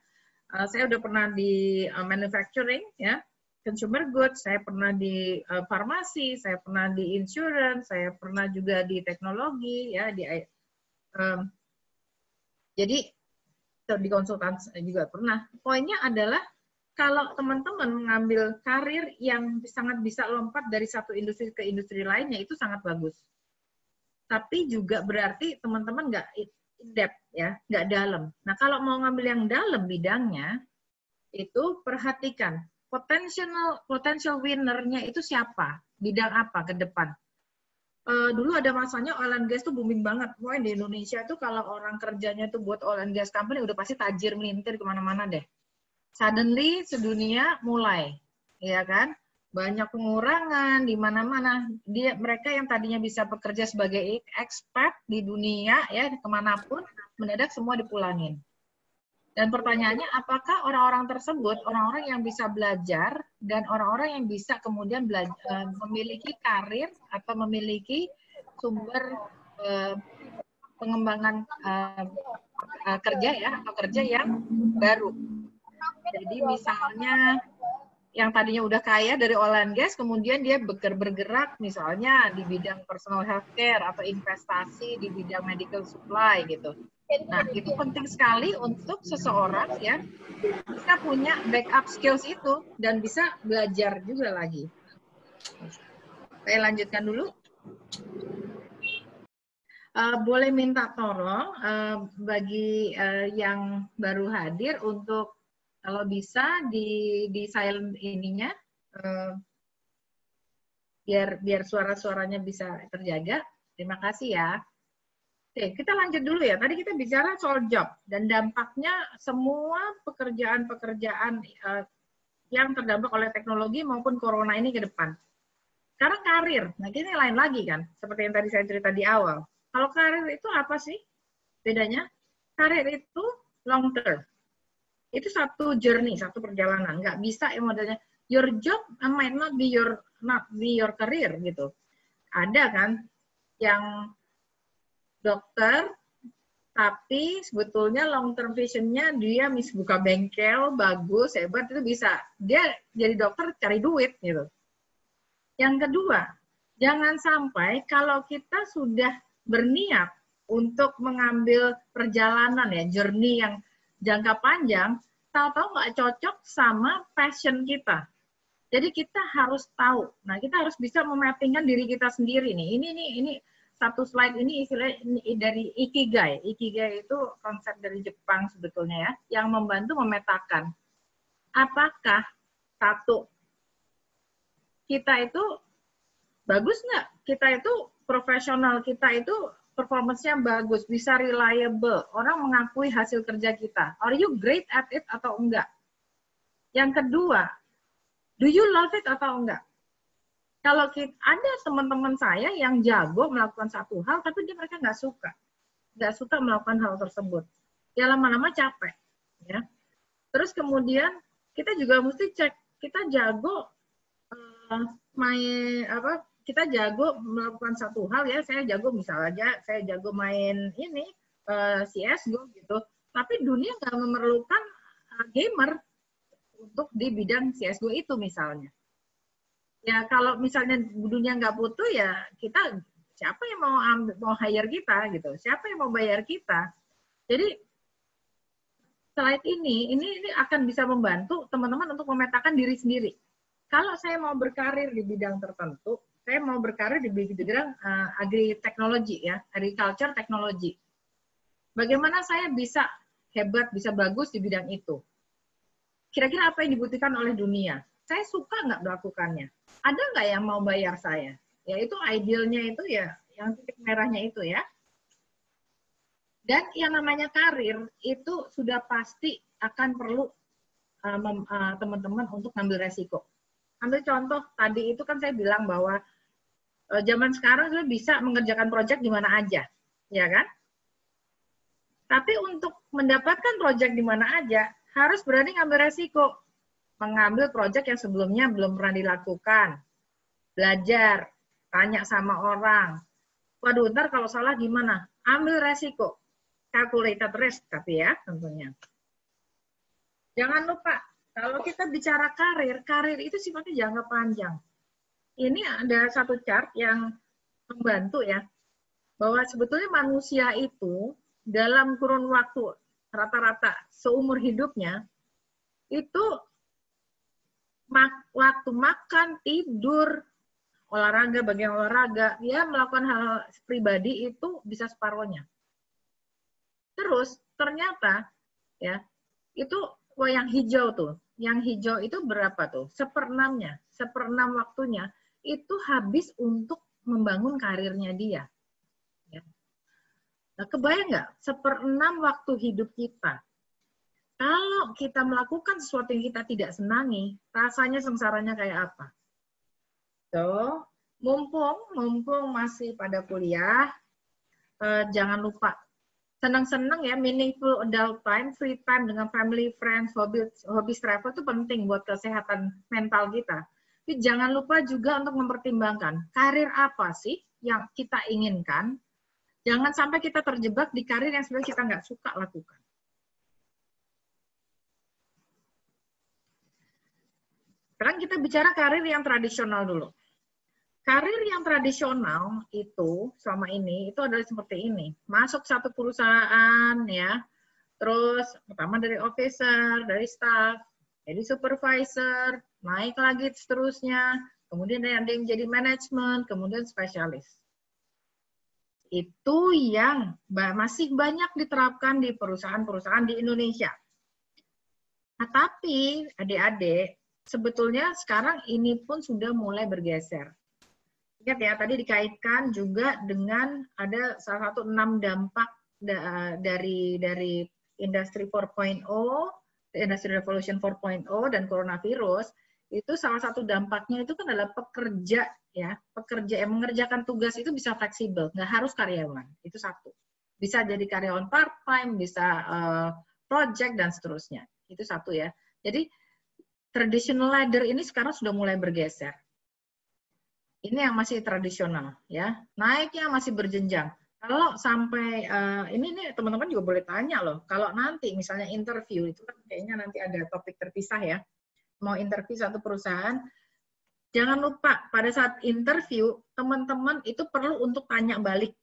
saya udah pernah di manufacturing, ya, consumer goods, saya pernah di farmasi, saya pernah di insurance, saya pernah juga di teknologi, ya, jadi di konsultan juga pernah. Poinnya adalah kalau teman-teman mengambil karir yang sangat bisa lompat dari satu industri ke industri lainnya, itu sangat bagus. Tapi juga berarti teman-teman nggak in-depth ya, nggak dalam. Nah, kalau mau ngambil yang dalam bidangnya, itu perhatikan potential winner-nya itu siapa, bidang apa ke depan. Dulu ada masanya oil and gas tuh booming banget. Wah, di Indonesia tuh kalau orang kerjanya tuh buat oil and gas company udah pasti tajir melintir kemana-mana deh. Suddenly sedunia mulai, ya kan? Banyak pengurangan di mana-mana. Mereka yang tadinya bisa bekerja sebagai expat di dunia ya kemanapun, mendadak semua dipulangin. Dan pertanyaannya, apakah orang-orang tersebut orang-orang yang bisa belajar dan orang-orang yang bisa kemudian memiliki karir atau memiliki sumber pengembangan kerja ya atau kerja yang baru. Jadi misalnya yang tadinya udah kaya dari oil and gas, kemudian dia bergerak misalnya di bidang personal healthcare atau investasi di bidang medical supply gitu. Nah, itu penting sekali untuk seseorang ya bisa punya backup skills itu dan bisa belajar juga lagi. Saya lanjutkan dulu. Boleh minta tolong bagi yang baru hadir untuk kalau bisa di silent ininya biar suara-suaranya bisa terjaga. Terima kasih ya. Oke, kita lanjut dulu ya. Tadi kita bicara soal job dan dampaknya semua pekerjaan-pekerjaan yang terdampak oleh teknologi maupun corona ini ke depan. Sekarang karir, nah ini lain lagi kan, seperti yang tadi saya cerita di awal. Kalau karir itu apa sih bedanya? Karir itu long term. Itu satu journey, satu perjalanan. Nggak bisa yang modelnya your job might not be your career gitu. Ada kan yang dokter, tapi sebetulnya long term vision-nya dia buka bengkel, bagus, hebat, itu bisa. Dia jadi dokter cari duit gitu. Yang kedua, jangan sampai kalau kita sudah berniat untuk mengambil perjalanan ya, journey yang jangka panjang, tahu-tahu nggak cocok sama passion kita. Jadi kita harus tahu. Nah, kita harus bisa memappingkan diri kita sendiri nih. Ini satu slide ini istilahnya dari Ikigai. Ikigai itu konsep dari Jepang sebetulnya ya, yang membantu memetakan apakah satu kita itu bagus nggak? Kita itu profesional kita itu performance-nya bagus, bisa reliable, orang mengakui hasil kerja kita. Are you great at it atau enggak? Yang kedua, do you love it atau enggak? Kalau ada teman-teman saya yang jago melakukan satu hal, tapi mereka nggak suka melakukan hal tersebut. Ya lama-lama capek. Ya. Terus kemudian kita juga mesti cek, kita jago kita jago melakukan satu hal ya, saya jago misalnya saya jago main ini CS:GO gitu, tapi dunia nggak memerlukan gamer untuk di bidang CS:GO itu misalnya. Ya kalau misalnya dunia nggak butuh ya kita siapa yang mau hire kita gitu, siapa yang mau bayar kita. Jadi slide ini akan bisa membantu teman-teman untuk memetakan diri sendiri. Kalau saya mau berkarir di bidang tertentu, saya mau berkarir di bidang agri-teknologi ya, agriculture technology. Bagaimana saya bisa hebat, bisa bagus di bidang itu? Kira-kira apa yang dibutuhkan oleh dunia? Saya suka nggak melakukannya? Ada nggak yang mau bayar saya? Ya itu idealnya itu ya, yang titik merahnya itu ya. Dan yang namanya karir itu sudah pasti akan perlu teman-teman untuk ngambil resiko. Ambil contoh, tadi itu kan saya bilang bahwa zaman sekarang sudah bisa mengerjakan proyek di mana aja, ya kan? Tapi untuk mendapatkan proyek di mana aja, harus berani ngambil resiko. Mengambil proyek yang sebelumnya belum pernah dilakukan. Belajar, tanya sama orang. Waduh, ntar kalau salah gimana? Ambil resiko. Calculated risk, tapi ya tentunya. Jangan lupa, kalau kita bicara karir itu sifatnya jangka panjang. Ini ada satu chart yang membantu ya, bahwa sebetulnya manusia itu dalam kurun waktu rata-rata seumur hidupnya, itu waktu makan, tidur, olahraga, bagian olahraga, dia melakukan hal pribadi itu bisa separuhnya. Terus ternyata ya itu yang hijau tuh, yang hijau itu berapa tuh? 1/6-nya, 1/6 waktunya itu habis untuk membangun karirnya dia. Ya. Nah, kebayang nggak? 1/6 waktu hidup kita. Kalau kita melakukan sesuatu yang kita tidak senangi, rasanya sengsaranya kayak apa? So, mumpung masih pada kuliah, jangan lupa senang-senang ya, meaningful adult time, free time dengan family, friends, hobbies travel itu penting buat kesehatan mental kita. Tapi jangan lupa juga untuk mempertimbangkan karir apa sih yang kita inginkan. Jangan sampai kita terjebak di karir yang sebenarnya kita nggak suka lakukan. Sekarang kita bicara karir yang tradisional dulu. Karir yang tradisional itu selama ini itu adalah seperti ini. Masuk satu perusahaan ya, terus pertama dari officer, dari staff, jadi supervisor, naik lagi seterusnya, kemudian ada yang jadi manajemen, kemudian spesialis. Itu yang masih banyak diterapkan di perusahaan-perusahaan di Indonesia. Nah, tapi adik-adik, sebetulnya sekarang ini pun sudah mulai bergeser. Ingat ya, tadi dikaitkan juga dengan ada salah satu 6 dampak dari industri 4.0, industri revolution 4.0 dan coronavirus. Itu salah satu dampaknya itu kan adalah pekerja yang mengerjakan tugas itu bisa fleksibel, nggak harus karyawan. Itu satu. Bisa jadi karyawan part-time, bisa project dan seterusnya. Itu satu ya. Jadi traditional ladder ini sekarang sudah mulai bergeser. Ini yang masih tradisional ya, naiknya masih berjenjang. Kalau sampai ini teman-teman juga boleh tanya loh, kalau nanti misalnya interview itu kan kayaknya nanti ada topik terpisah ya, mau interview satu perusahaan, jangan lupa pada saat interview teman-teman itu perlu untuk tanya balik,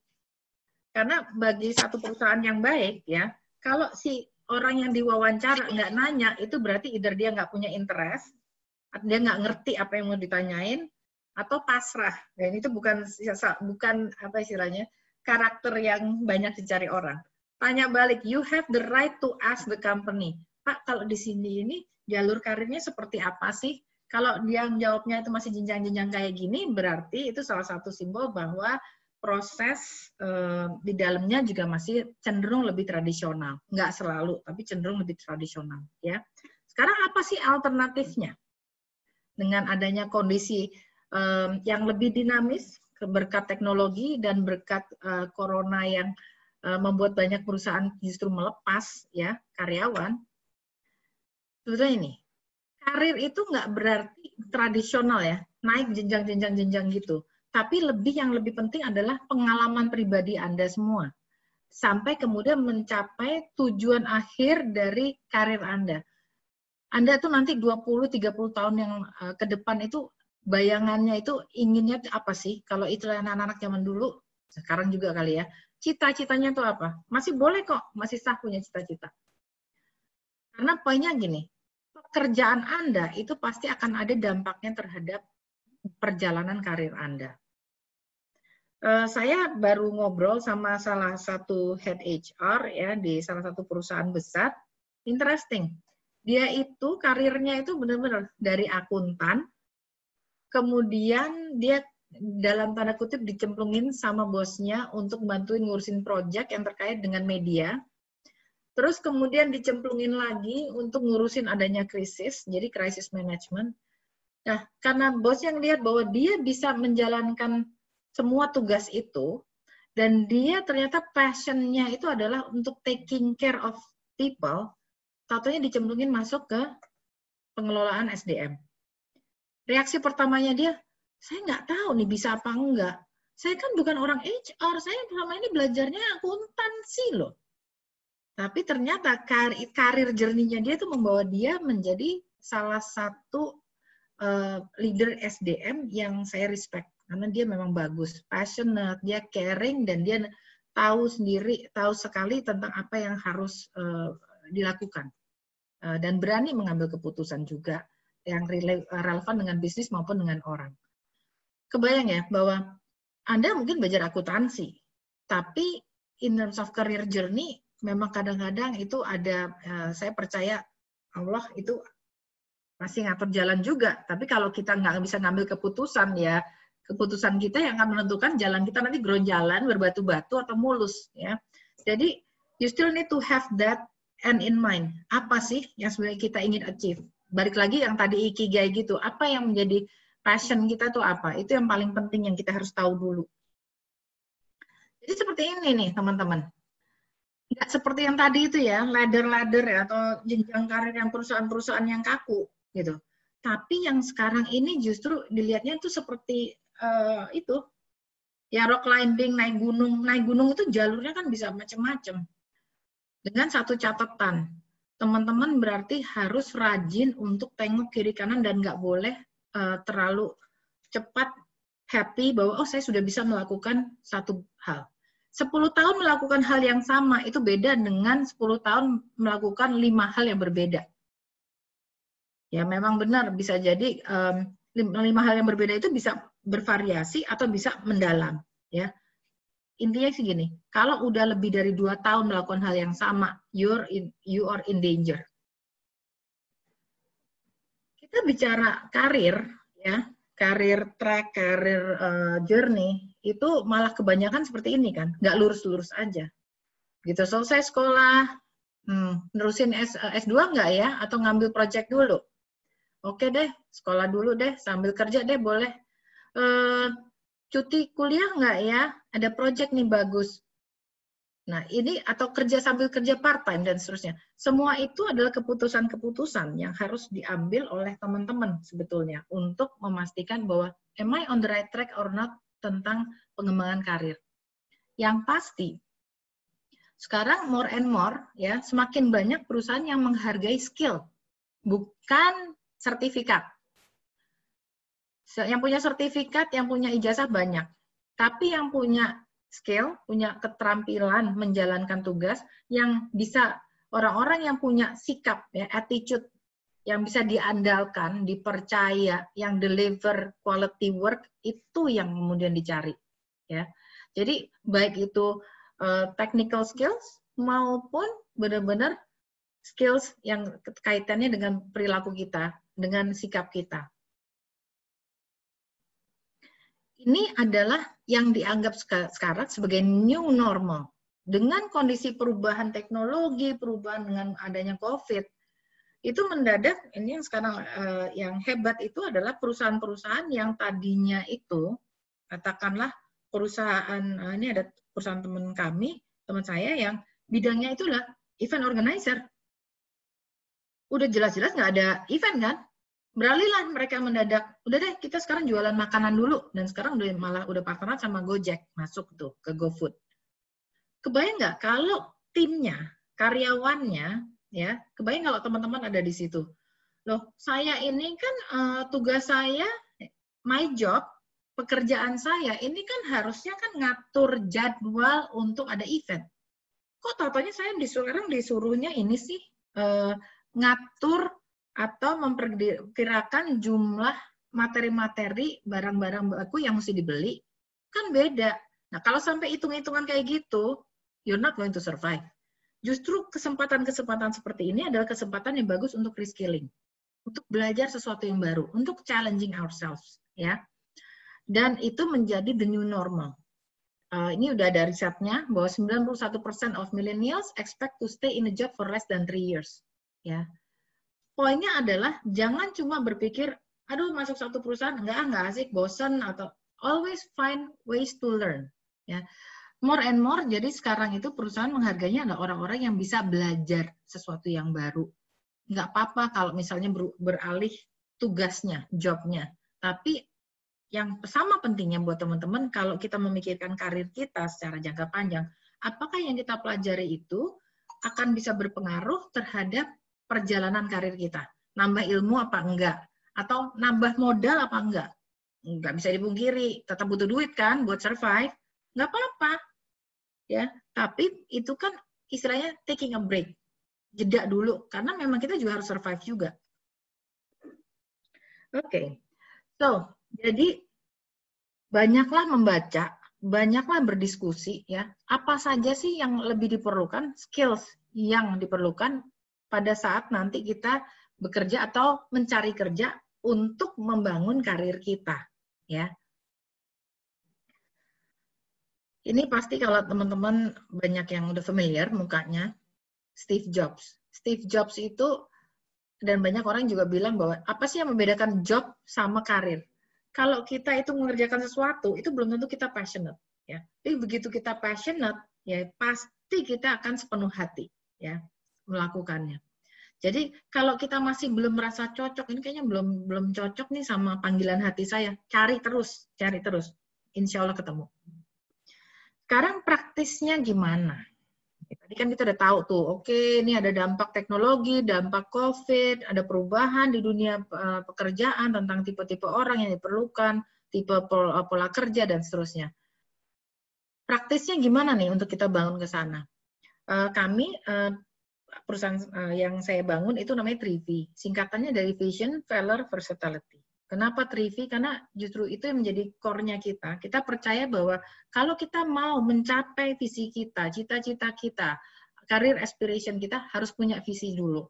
karena bagi satu perusahaan yang baik ya, kalau si orang yang diwawancara nggak nanya itu berarti either dia nggak punya interest, dia nggak ngerti apa yang mau ditanyain, atau pasrah. Dan itu bukan apa istilahnya, karakter yang banyak dicari orang. Tanya balik, you have the right to ask the company. Pak, kalau di sini ini jalur karirnya seperti apa sih? Kalau dia jawabnya itu masih jenjang-jenjang kayak gini, berarti itu salah satu simbol bahwa proses di dalamnya juga masih cenderung lebih tradisional. Nggak selalu, tapi cenderung lebih tradisional. Ya. Sekarang apa sih alternatifnya? Dengan adanya kondisi yang lebih dinamis, berkat teknologi dan berkat corona yang membuat banyak perusahaan justru melepas ya karyawan. Sebetulnya ini, karir itu nggak berarti tradisional ya, naik jenjang gitu. Tapi yang lebih penting adalah pengalaman pribadi Anda semua. Sampai kemudian mencapai tujuan akhir dari karir Anda. Anda tuh nanti 20-30 tahun yang ke depan itu, bayangannya itu inginnya apa sih? Kalau itu anak-anak zaman dulu, sekarang juga kali ya, cita-citanya tuh apa? Masih boleh kok, masih sah punya cita-cita. Karena poinnya gini, pekerjaan Anda itu pasti akan ada dampaknya terhadap perjalanan karir Anda. Saya baru ngobrol sama salah satu head HR ya di salah satu perusahaan besar. Interesting. Dia itu karirnya itu benar-benar dari akuntan, kemudian dia dalam tanda kutip dicemplungin sama bosnya untuk bantuin ngurusin project yang terkait dengan media. Terus kemudian dicemplungin lagi untuk ngurusin adanya krisis, jadi crisis management. Nah, karena bos yang lihat bahwa dia bisa menjalankan semua tugas itu, dan dia ternyata passion-nya itu adalah untuk taking care of people, tahunya dicemplungin masuk ke pengelolaan SDM. Reaksi pertamanya dia, saya nggak tahu nih bisa apa enggak. Saya kan bukan orang HR, saya selama ini belajarnya akuntansi loh. Tapi ternyata karir journey-nya dia itu membawa dia menjadi salah satu leader SDM yang saya respect. Karena dia memang bagus, passionate, dia caring, dan dia tahu sekali tentang apa yang harus dilakukan. Dan berani mengambil keputusan juga yang relevan dengan bisnis maupun dengan orang. Kebayang ya, bahwa Anda mungkin belajar akuntansi, tapi in terms of career journey, memang kadang-kadang itu ada, saya percaya Allah itu masih ngatur jalan juga. Tapi kalau kita nggak bisa ngambil keputusan, ya keputusan kita yang akan menentukan jalan kita nanti geronjalan, berbatu-batu, atau mulus. Ya. Jadi, you still need to have that end in mind. Apa sih yang sebenarnya kita ingin achieve? Balik lagi yang tadi ikigai gitu, apa yang menjadi passion kita tuh apa? Itu yang paling penting yang kita harus tahu dulu. Jadi seperti ini nih, teman-teman. Nggak seperti yang tadi itu ya, ladder ya, atau jenjang karir yang perusahaan-perusahaan yang kaku gitu. Tapi yang sekarang ini justru dilihatnya itu seperti itu ya, rock climbing, naik gunung itu jalurnya kan bisa macam-macam. Dengan satu catatan, teman-teman berarti harus rajin untuk tengok kiri kanan dan nggak boleh terlalu cepat happy bahwa oh saya sudah bisa melakukan satu hal. 10 tahun melakukan hal yang sama itu beda dengan 10 tahun melakukan 5 hal yang berbeda. Ya memang benar, bisa jadi 5 hal yang berbeda itu bisa bervariasi atau bisa mendalam. Ya. Intinya sih gini, kalau udah lebih dari 2 tahun melakukan hal yang sama, you are in danger. Kita bicara karir, ya, karir track, karir journey, itu malah kebanyakan seperti ini kan, nggak lurus-lurus aja. Gitu, selesai sekolah, nerusin S2 nggak ya? Atau ngambil project dulu? Oke deh, sekolah dulu deh, sambil kerja deh boleh. Cuti kuliah nggak ya? Ada project nih bagus. Nah, ini atau kerja sambil kerja part-time dan seterusnya. Semua itu adalah keputusan-keputusan yang harus diambil oleh teman-teman sebetulnya untuk memastikan bahwa am I on the right track or not tentang pengembangan karir. Yang pasti, sekarang more and more, ya, semakin banyak perusahaan yang menghargai skill, bukan sertifikat. Yang punya sertifikat, yang punya ijazah banyak. Tapi yang punya skill, punya keterampilan menjalankan tugas, yang bisa orang-orang yang punya sikap, ya, attitude, yang bisa diandalkan, dipercaya, yang deliver quality work, itu yang kemudian dicari. Ya. Jadi baik itu technical skills maupun benar-benar skills yang kaitannya dengan perilaku kita, dengan sikap kita. Ini adalah yang dianggap sekarang sebagai new normal. Dengan kondisi perubahan teknologi, perubahan dengan adanya COVID, itu mendadak, ini yang sekarang yang hebat itu adalah perusahaan-perusahaan yang tadinya itu, katakanlah perusahaan, ini ada perusahaan teman saya yang bidangnya itulah event organizer. Udah jelas-jelas nggak ada event kan? Beralihlah mereka mendadak, udah deh kita sekarang jualan makanan dulu, dan sekarang udah partneran sama Gojek, masuk tuh ke GoFood. Kebayang nggak kalau timnya, karyawannya, ya, kebayang kalau teman-teman ada di situ. Loh, saya ini kan tugas saya, my job, pekerjaan saya, ini kan harusnya kan ngatur jadwal untuk ada event. Kok totalnya saya sekarang disuruhnya ini sih, ngatur atau memperkirakan jumlah materi-materi barang-barang baku yang mesti dibeli, kan beda. Nah, kalau sampai hitung-hitungan kayak gitu, you're not going to survive. Justru kesempatan-kesempatan seperti ini adalah kesempatan yang bagus untuk reskilling, untuk belajar sesuatu yang baru, untuk challenging ourselves, ya. Dan itu menjadi the new normal. Ini udah ada risetnya bahwa 91% of millennials expect to stay in a job for less than 3 years, ya. Poinnya adalah jangan cuma berpikir, aduh masuk satu perusahaan enggak asik, bosan, atau always find ways to learn. Ya, more and more. Jadi sekarang itu perusahaan menghargainya adalah orang-orang yang bisa belajar sesuatu yang baru. Nggak apa-apa kalau misalnya beralih tugasnya, jobnya. Tapi yang sama pentingnya buat teman-teman, kalau kita memikirkan karir kita secara jangka panjang, apakah yang kita pelajari itu akan bisa berpengaruh terhadap perjalanan karir kita. Nambah ilmu apa enggak? Atau nambah modal apa enggak? Enggak bisa dipungkiri, tetap butuh duit kan buat survive. Enggak apa-apa. Ya, tapi itu kan istilahnya taking a break. Jeda dulu, karena memang kita juga harus survive juga. Oke. So, jadi banyaklah membaca, banyaklah berdiskusi, ya. Apa saja sih yang lebih diperlukan, skills yang diperlukan pada saat nanti kita bekerja atau mencari kerja untuk membangun karir kita, ya. Ini pasti kalau teman-teman banyak yang udah familiar mukanya, Steve Jobs. Steve Jobs itu, dan banyak orang juga bilang bahwa apa sih yang membedakan job sama karir? Kalau kita itu mengerjakan sesuatu, itu belum tentu kita passionate, ya. Tapi begitu kita passionate, ya pasti kita akan sepenuh hati, ya, melakukannya. Jadi kalau kita masih belum merasa cocok, ini kayaknya belum cocok nih sama panggilan hati saya, cari terus, insya Allah ketemu. Sekarang praktisnya gimana? Tadi kan kita udah tahu tuh, oke, ini ada dampak teknologi, dampak COVID, ada perubahan di dunia pekerjaan tentang tipe-tipe orang yang diperlukan, tipe pola kerja dan seterusnya. Praktisnya gimana nih untuk kita bangun ke sana? Kami perusahaan yang saya bangun itu namanya 3V. Singkatannya dari Vision, Valor, Versatility. Kenapa 3V? Karena justru itu yang menjadi core-nya kita. Kita percaya bahwa kalau kita mau mencapai visi kita, cita-cita kita, karir aspiration kita, harus punya visi dulu.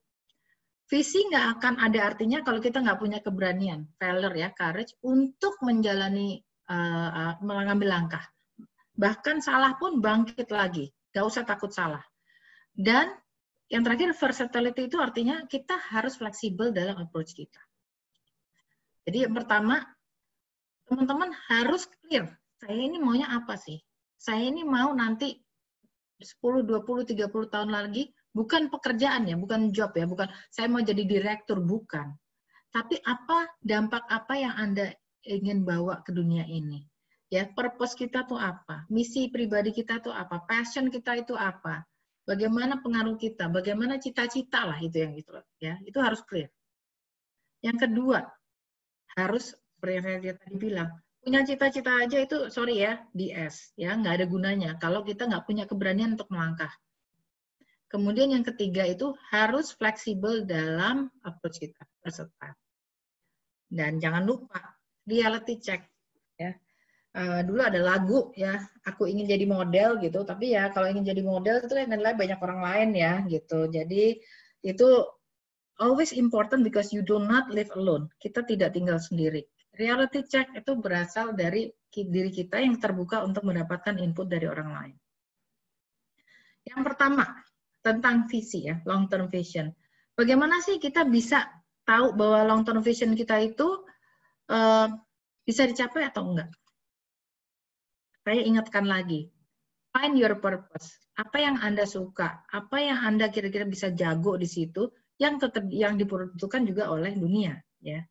Visi nggak akan ada artinya kalau kita nggak punya keberanian, valor ya, courage, untuk menjalani, mengambil langkah. Bahkan salah pun bangkit lagi. Nggak usah takut salah. Dan yang terakhir, versatility itu artinya kita harus fleksibel dalam approach kita. Jadi yang pertama, teman-teman harus clear. Saya ini maunya apa sih? Saya ini mau nanti 10, 20, 30 tahun lagi, bukan pekerjaan ya, bukan job ya, bukan saya mau jadi direktur, bukan. Tapi apa, dampak apa yang Anda ingin bawa ke dunia ini? Ya, purpose kita tuh apa? Misi pribadi kita tuh apa? Passion kita itu apa? Bagaimana pengaruh kita, bagaimana cita-cita lah itu yang gitu ya, itu harus clear. Yang kedua, harus seperti yang saya tadi bilang, punya cita-cita aja itu sorry ya, DS ya, nggak ada gunanya kalau kita nggak punya keberanian untuk melangkah. Kemudian yang ketiga itu harus fleksibel dalam approach kita, versatile. Dan jangan lupa reality check ya. Dulu ada lagu ya, aku ingin jadi model gitu, tapi ya kalau ingin jadi model itu adalah banyak orang lain ya gitu. Jadi itu always important because you do not live alone. Kita tidak tinggal sendiri. Reality check itu berasal dari diri kita yang terbuka untuk mendapatkan input dari orang lain. Yang pertama, tentang visi ya, long term vision. Bagaimana sih kita bisa tahu bahwa long term vision kita itu bisa dicapai atau enggak? Saya ingatkan lagi, find your purpose. Apa yang Anda suka, apa yang Anda kira-kira bisa jago di situ, yang dibutuhkan juga oleh dunia. Ya.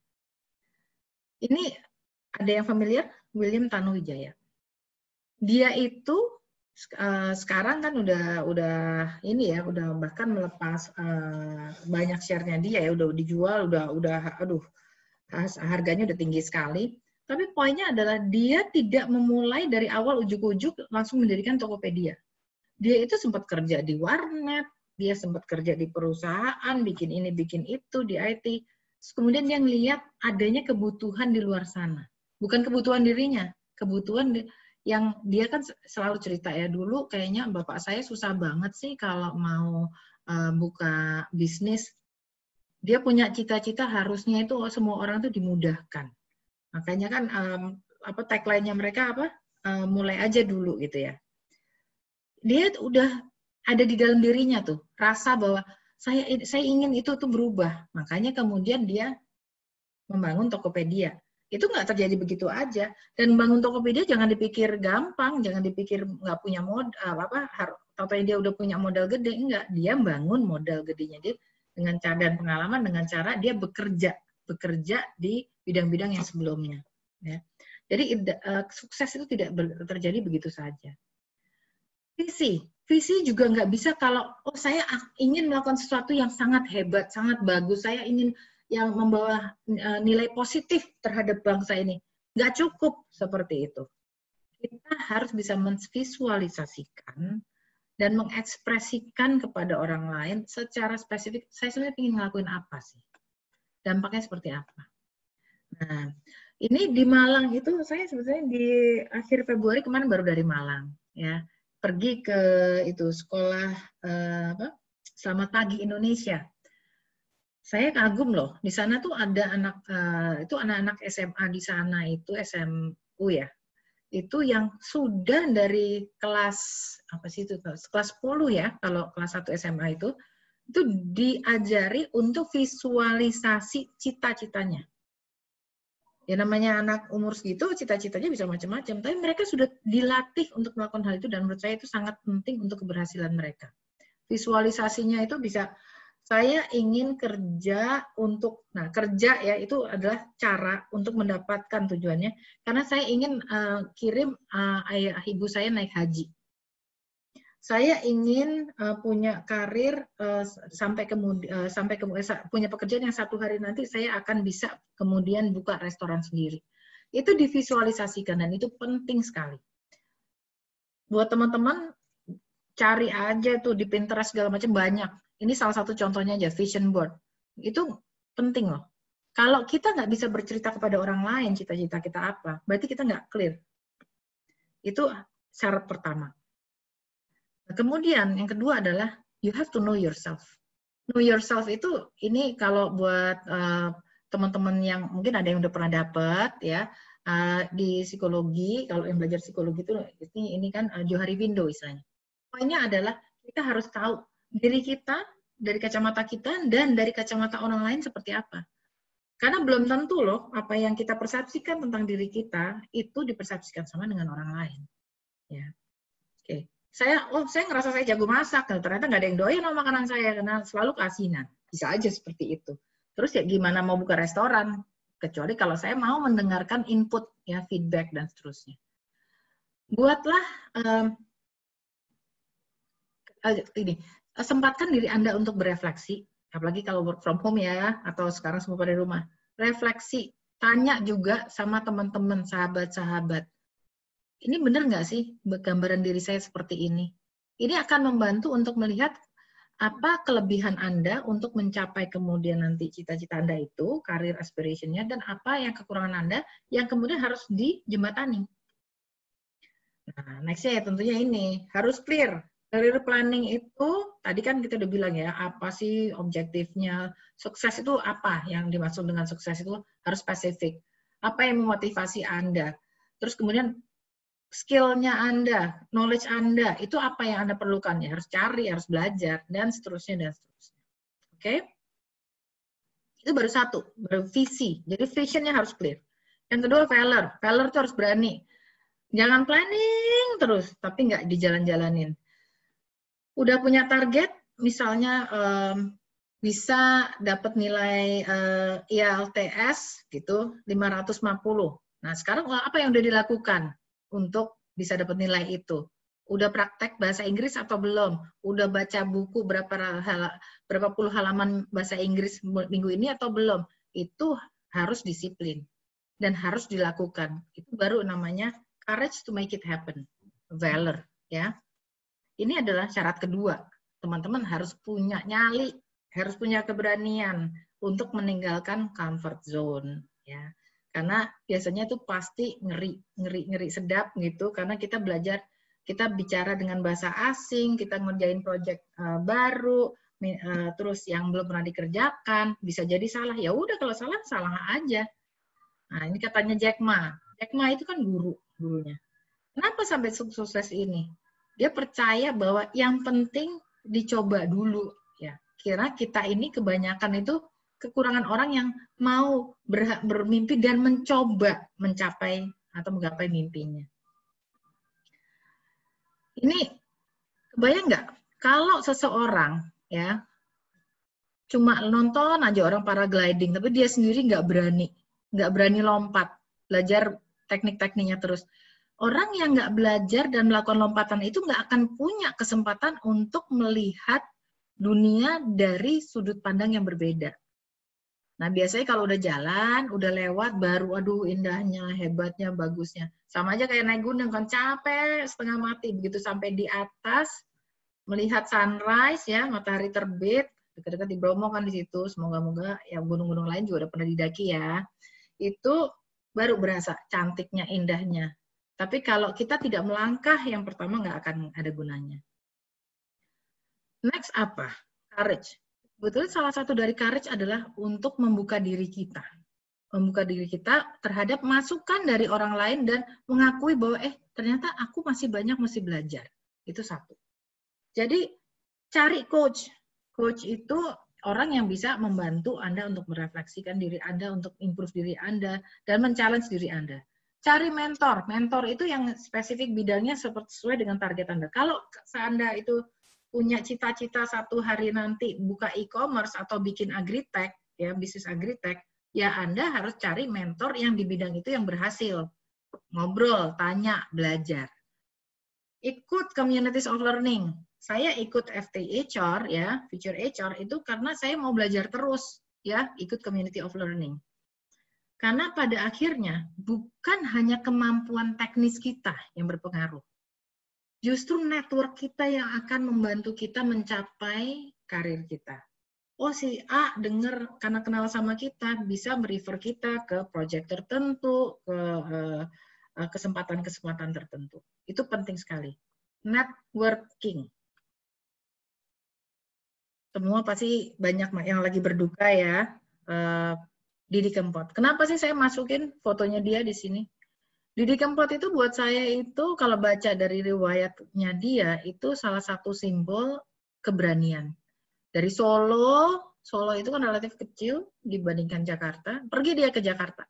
Ini ada yang familiar? William Tanuwijaya. Dia itu sekarang kan udah ini ya, udah bahkan melepas banyak share-nya dia ya, udah dijual, aduh harganya udah tinggi sekali. Tapi poinnya adalah dia tidak memulai dari awal ujuk-ujuk langsung mendirikan Tokopedia. Dia itu sempat kerja di warnet, dia sempat kerja di perusahaan, bikin ini, bikin itu, di IT. Kemudian dia ngelihat adanya kebutuhan di luar sana. Bukan kebutuhan dirinya, kebutuhan yang dia kan selalu cerita ya, dulu kayaknya bapak saya susah banget sih kalau mau buka bisnis. Dia punya cita-cita harusnya itu semua orang itu dimudahkan. Makanya kan tagline-nya mereka apa? Mulai aja dulu gitu ya. Dia udah ada di dalam dirinya tuh rasa bahwa saya ingin itu tuh berubah. Makanya kemudian dia membangun Tokopedia. Itu nggak terjadi begitu aja. Dan membangun Tokopedia jangan dipikir gampang, jangan dipikir nggak punya modal atau dia udah punya modal gede, enggak. Dia bangun modal gedenya dia dengan cara dan pengalaman dengan cara dia bekerja di bidang-bidang yang sebelumnya. Ya. Jadi sukses itu tidak terjadi begitu saja. Visi juga nggak bisa kalau saya ingin melakukan sesuatu yang sangat hebat, sangat bagus, saya ingin yang membawa nilai positif terhadap bangsa ini. Nggak cukup seperti itu. Kita harus bisa memvisualisasikan dan mengekspresikan kepada orang lain secara spesifik, saya sebenarnya ingin ngelakuin apa sih? Dampaknya seperti apa? Nah, ini di Malang itu saya sebetulnya di akhir Februari kemarin baru dari Malang, ya. Pergi ke itu sekolah Selamat Pagi Indonesia. Saya kagum loh, di sana tuh ada anak-anak SMA di sana itu SMU ya. Itu yang sudah dari kelas kelas 10 ya, kalau kelas 1 SMA itu diajari untuk visualisasi cita-citanya. Ya namanya anak umur segitu, cita-citanya bisa macam-macam. Tapi mereka sudah dilatih untuk melakukan hal itu dan menurut saya itu sangat penting untuk keberhasilan mereka. Visualisasinya itu bisa, saya ingin kerja untuk, kerja ya itu adalah cara untuk mendapatkan tujuannya. Karena saya ingin kirim ayah ibu saya naik haji. Saya ingin punya karir sampai punya pekerjaan yang satu hari nanti saya akan bisa kemudian buka restoran sendiri. Itu divisualisasikan dan itu penting sekali. Buat teman-teman cari aja tuh di Pinterest segala macam banyak. Ini salah satu contohnya aja, vision board. Itu penting loh. Kalau kita nggak bisa bercerita kepada orang lain cita-cita kita apa, berarti kita nggak clear. Itu syarat pertama. Kemudian yang kedua adalah you have to know yourself. Know yourself itu ini kalau buat teman-teman yang mungkin ada yang udah pernah dapat ya di psikologi, kalau yang belajar psikologi itu ini kan Johari Window istilahnya. Poinnya adalah kita harus tahu diri kita dari kacamata kita dan dari kacamata orang lain seperti apa. Karena belum tentu loh apa yang kita persepsikan tentang diri kita itu dipersepsikan sama dengan orang lain. Ya. Oke. Saya ngerasa saya jago masak, ternyata nggak ada yang doyan sama makanan saya karena selalu keasinan. Bisa aja seperti itu. Terus ya gimana mau buka restoran? Kecuali kalau saya mau mendengarkan input, ya feedback dan seterusnya. Buatlah sempatkan diri Anda untuk berefleksi, apalagi kalau work from home ya, atau sekarang semua pada rumah. Refleksi, tanya juga sama teman-teman, sahabat-sahabat. Ini benar nggak sih gambaran diri saya seperti ini? Ini akan membantu untuk melihat apa kelebihan Anda untuk mencapai kemudian nanti cita-cita Anda itu, karir aspiration-nya, dan apa yang kekurangan Anda yang kemudian harus dijembatani. Nah, next-nya ya tentunya ini, harus clear. Career planning itu, tadi kan kita udah bilang ya, apa sih objektifnya, sukses itu apa, yang dimaksud dengan sukses itu harus spesifik. Apa yang memotivasi Anda? Terus kemudian skill-nya Anda, knowledge Anda, itu apa yang Anda perlukan? Ya, harus cari, harus belajar, dan seterusnya, dan seterusnya. Oke? Itu baru satu, baru visi. Jadi vision-nya harus clear. Yang kedua, failure. Failure itu harus berani. Jangan planning terus, tapi nggak dijalan-jalanin. Udah punya target, misalnya bisa dapat nilai IELTS gitu 550. Nah, sekarang apa yang udah dilakukan untuk bisa dapat nilai itu? Udah praktek bahasa Inggris atau belum? Udah baca buku berapa puluh halaman bahasa Inggris minggu ini atau belum? Itu harus disiplin dan harus dilakukan. Itu baru namanya courage to make it happen. Valor, ya. Ini adalah syarat kedua. Teman-teman harus punya nyali, harus punya keberanian untuk meninggalkan comfort zone, ya. Karena biasanya itu pasti ngeri sedap gitu, karena kita belajar, kita bicara dengan bahasa asing, kita ngerjain project baru, terus yang belum pernah dikerjakan, bisa jadi salah. Ya udah, kalau salah aja. Nah, ini katanya Jack Ma. Jack Ma itu kan gurunya. Kenapa sampai sukses ini? Dia percaya bahwa yang penting dicoba dulu, ya. Kira kita ini kebanyakan itu kekurangan orang yang mau bermimpi dan mencoba mencapai atau menggapai mimpinya. Ini kebayang nggak kalau seseorang, ya, cuma nonton aja orang paragliding, tapi dia sendiri nggak berani lompat, belajar teknik-tekniknya terus. Orang yang nggak belajar dan melakukan lompatan itu nggak akan punya kesempatan untuk melihat dunia dari sudut pandang yang berbeda. Nah, biasanya kalau udah jalan, udah lewat, baru aduh indahnya, hebatnya, bagusnya. Sama aja kayak naik gunung, kan capek, setengah mati. Begitu sampai di atas, melihat sunrise, ya, matahari terbit, dekat-dekat di Bromo kan di situ, semoga-moga ya gunung-gunung lain juga udah pernah didaki ya. Itu baru berasa cantiknya, indahnya. Tapi kalau kita tidak melangkah, yang pertama nggak akan ada gunanya. Next apa? Courage. Betul, salah satu dari courage adalah untuk membuka diri kita. Membuka diri kita terhadap masukan dari orang lain dan mengakui bahwa ternyata aku masih banyak mesti belajar. Itu satu. Jadi cari coach. Coach itu orang yang bisa membantu Anda untuk merefleksikan diri Anda, untuk improve diri Anda, dan men-challenge diri Anda. Cari mentor. Mentor itu yang spesifik bidangnya sesuai dengan target Anda. Kalau Anda itu punya cita-cita satu hari nanti buka e-commerce atau bikin agritech, ya, bisnis agritech, ya Anda harus cari mentor yang di bidang itu yang berhasil. Ngobrol, tanya, belajar. Ikut communities of learning. Saya ikut FT HR, ya, Future HR itu karena saya mau belajar terus, ya, ikut community of learning. Karena pada akhirnya bukan hanya kemampuan teknis kita yang berpengaruh. Justru network kita yang akan membantu kita mencapai karir kita. Oh, si A dengar karena kenal sama kita, bisa merefer kita ke proyek tertentu, ke kesempatan-kesempatan tertentu. Itu penting sekali. Networking. Semua pasti banyak yang lagi berduka ya. Didi Kempot. Kenapa sih saya masukin fotonya dia di sini? Didi Kempot itu buat saya itu kalau baca dari riwayatnya dia itu salah satu simbol keberanian. Dari Solo itu kan relatif kecil dibandingkan Jakarta. Pergi dia ke Jakarta.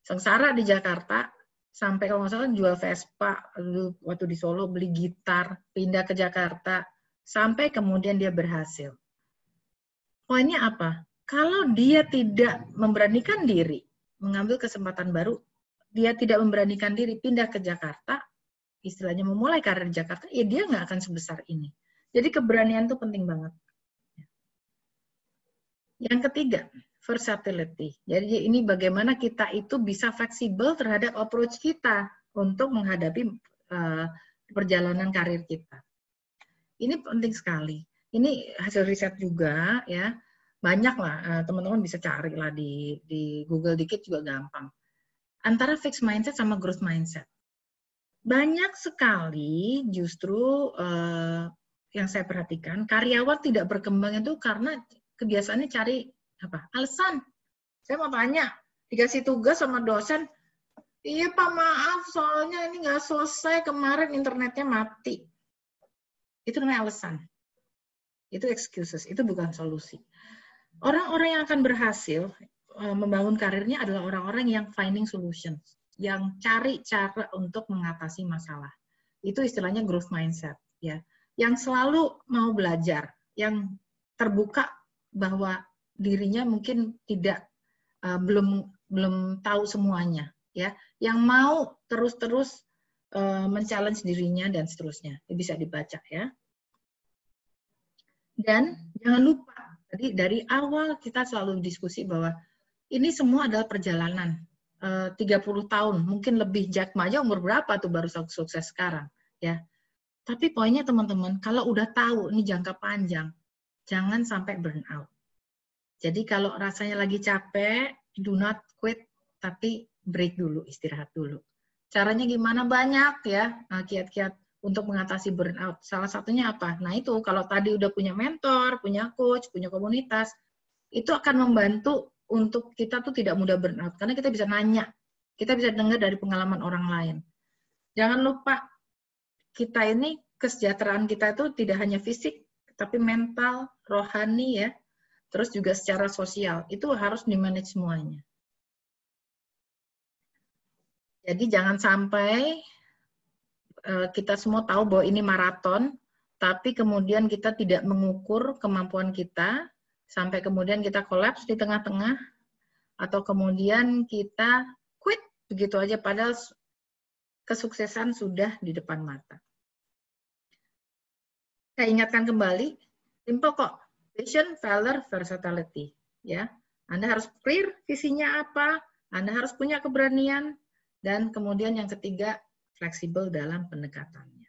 Sengsara di Jakarta, sampai kalau nggak salah jual Vespa, waktu di Solo beli gitar, pindah ke Jakarta, sampai kemudian dia berhasil. Poinnya apa? Kalau dia tidak memberanikan diri, mengambil kesempatan baru, dia tidak memberanikan diri pindah ke Jakarta, istilahnya memulai karir di Jakarta, ya dia nggak akan sebesar ini. Jadi keberanian itu penting banget. Yang ketiga, versatility. Jadi ini bagaimana kita itu bisa fleksibel terhadap approach kita untuk menghadapi perjalanan karir kita. Ini penting sekali. Ini hasil riset juga, ya. Banyak lah, teman-teman bisa cari lah di Google dikit juga gampang. Antara fixed mindset sama growth mindset. Banyak sekali justru yang saya perhatikan, karyawan tidak berkembang itu karena kebiasaannya cari apa? Alasan. Saya mau tanya, Dikasih tugas sama dosen, iya Pak maaf soalnya ini nggak selesai kemarin internetnya mati. Itu namanya alasan. Itu excuses, itu bukan solusi. Orang-orang yang akan berhasil membangun karirnya adalah orang-orang yang finding solutions, yang cari cara untuk mengatasi masalah. Itu istilahnya growth mindset, ya. Yang selalu mau belajar, yang terbuka bahwa dirinya mungkin tidak belum tahu semuanya, ya. Yang mau terus-terus men-challenge dirinya dan seterusnya. Bisa dibaca, ya. Dan jangan lupa, tadi dari awal kita selalu diskusi bahwa ini semua adalah perjalanan. 30 tahun, mungkin lebih. Jack Ma aja umur berapa tuh baru sukses sekarang, ya. Tapi poinnya teman-teman, kalau udah tahu ini jangka panjang, jangan sampai burn out. Jadi kalau rasanya lagi capek, do not quit, tapi break dulu, istirahat dulu. Caranya gimana? Banyak ya, kiat-kiat untuk mengatasi burnout. Salah satunya apa? Nah itu, kalau tadi udah punya mentor, punya coach, punya komunitas, itu akan membantu untuk kita tuh tidak mudah burnout. Karena kita bisa nanya, kita bisa dengar dari pengalaman orang lain. Jangan lupa, kita ini, kesejahteraan kita itu tidak hanya fisik, tapi mental, rohani ya, terus juga secara sosial. Itu harus di-manage semuanya. Jadi jangan sampai kita semua tahu bahwa ini maraton, tapi kemudian kita tidak mengukur kemampuan kita, sampai kemudian kita kolaps di tengah-tengah, atau kemudian kita quit begitu aja, padahal kesuksesan sudah di depan mata. Saya ingatkan kembali, simple kok, vision, valor, versatility. Ya, Anda harus clear visinya apa, Anda harus punya keberanian, dan kemudian yang ketiga, fleksibel dalam pendekatannya.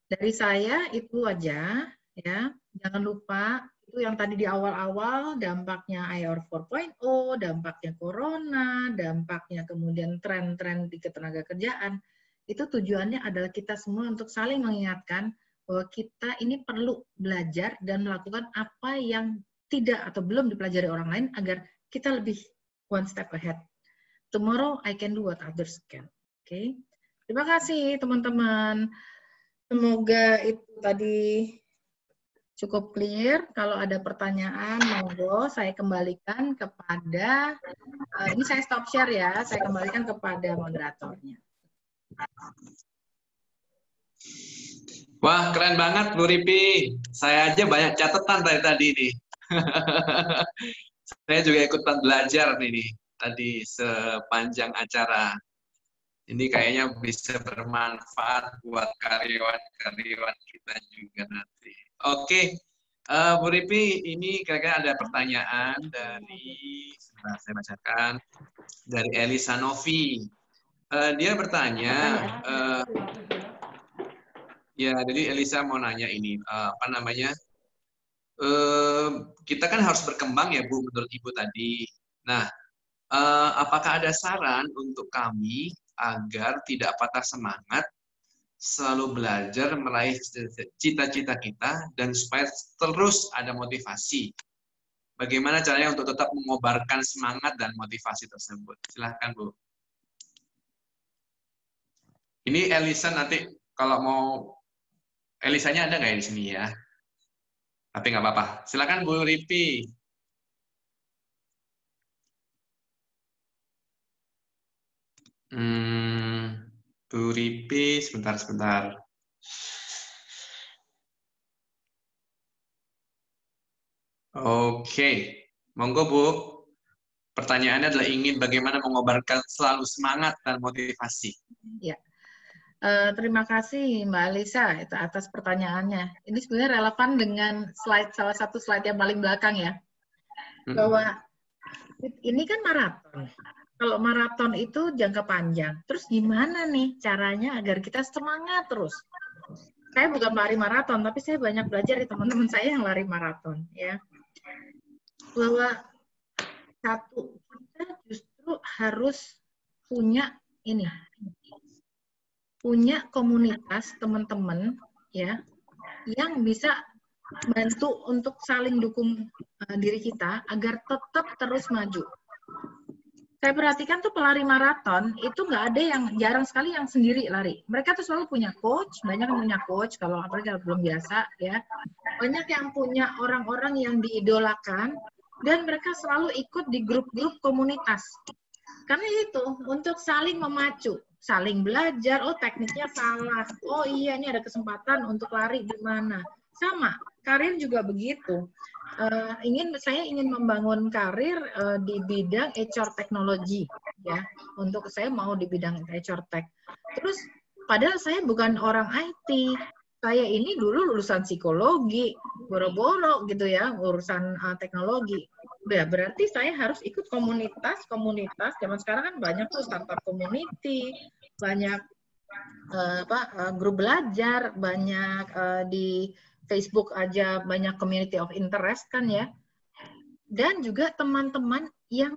Dari saya itu aja, ya. Jangan lupa itu yang tadi di awal-awal, dampaknya IR 4.0, dampaknya corona, dampaknya kemudian tren-tren di ketenagakerjaan. Itu tujuannya adalah kita semua untuk saling mengingatkan bahwa kita ini perlu belajar dan melakukan apa yang tidak atau belum dipelajari orang lain agar kita lebih one step ahead. Tomorrow I can do what others can. Oke. Terima kasih teman-teman. Semoga itu tadi cukup clear. Kalau ada pertanyaan, monggo saya kembalikan kepada, ini saya stop share ya, saya kembalikan kepada moderatornya. Wah, keren banget Bu Ripi. Saya aja banyak catatan dari tadi nih. Saya juga ikutan belajar nih tadi sepanjang acara. Ini kayaknya bisa bermanfaat buat karyawan-karyawan kita juga nanti. Oke, Bu Ripi, ini kira-kira ada pertanyaan dari, sebentar saya bacakan, dari Elisa Novi. Dia bertanya, ya, jadi Elisa mau nanya ini, apa namanya, kita kan harus berkembang ya Bu, menurut Ibu tadi. Nah, apakah ada saran untuk kami agar tidak patah semangat, selalu belajar meraih cita-cita kita, dan supaya terus ada motivasi? Bagaimana caranya untuk tetap mengobarkan semangat dan motivasi tersebut? Silahkan Bu. Ini Elisa nanti kalau mau, Elisanya ada nggak ya di sini ya? Tapi nggak apa-apa. Silakan Bu Ripi. Bu Ripi, sebentar. Oke, monggo Bu. Pertanyaannya adalah ingin bagaimana mengobarkan selalu semangat dan motivasi. Ya. Terima kasih Mbak Alisa atas pertanyaannya. Ini sebenarnya relevan dengan salah satu slide yang paling belakang ya. Bahwa ini kan maraton. Kalau maraton itu jangka panjang. Terus gimana nih caranya agar kita semangat terus? Saya bukan lari maraton, tapi saya banyak belajar dari teman-teman saya yang lari maraton. Ya. Bahwa satu, kita justru harus punya ini. Punya komunitas teman-teman ya yang bisa bantu untuk saling dukung diri kita agar tetap terus maju. saya perhatikan tuh pelari maraton itu nggak ada yang, jarang sekali yang sendiri lari. Mereka tuh selalu punya coach, banyak yang punya coach kalau apalagi kalau belum biasa ya. Banyak yang punya orang-orang yang diidolakan dan mereka selalu ikut di grup-grup komunitas. Karena itu untuk saling memacu, saling belajar, oh tekniknya salah, oh iya ini ada kesempatan untuk lari di mana. Sama, karir juga begitu. Saya ingin membangun karir di bidang HR teknologi ya. Untuk saya mau di bidang HR tech. Terus padahal saya bukan orang IT. Saya ini dulu lulusan psikologi, boro-boro gitu ya, urusan teknologi. Ya, berarti saya harus ikut komunitas. Zaman sekarang kan banyak tuh startup community, banyak grup belajar, banyak di Facebook aja banyak community of interest kan ya. Dan juga teman-teman yang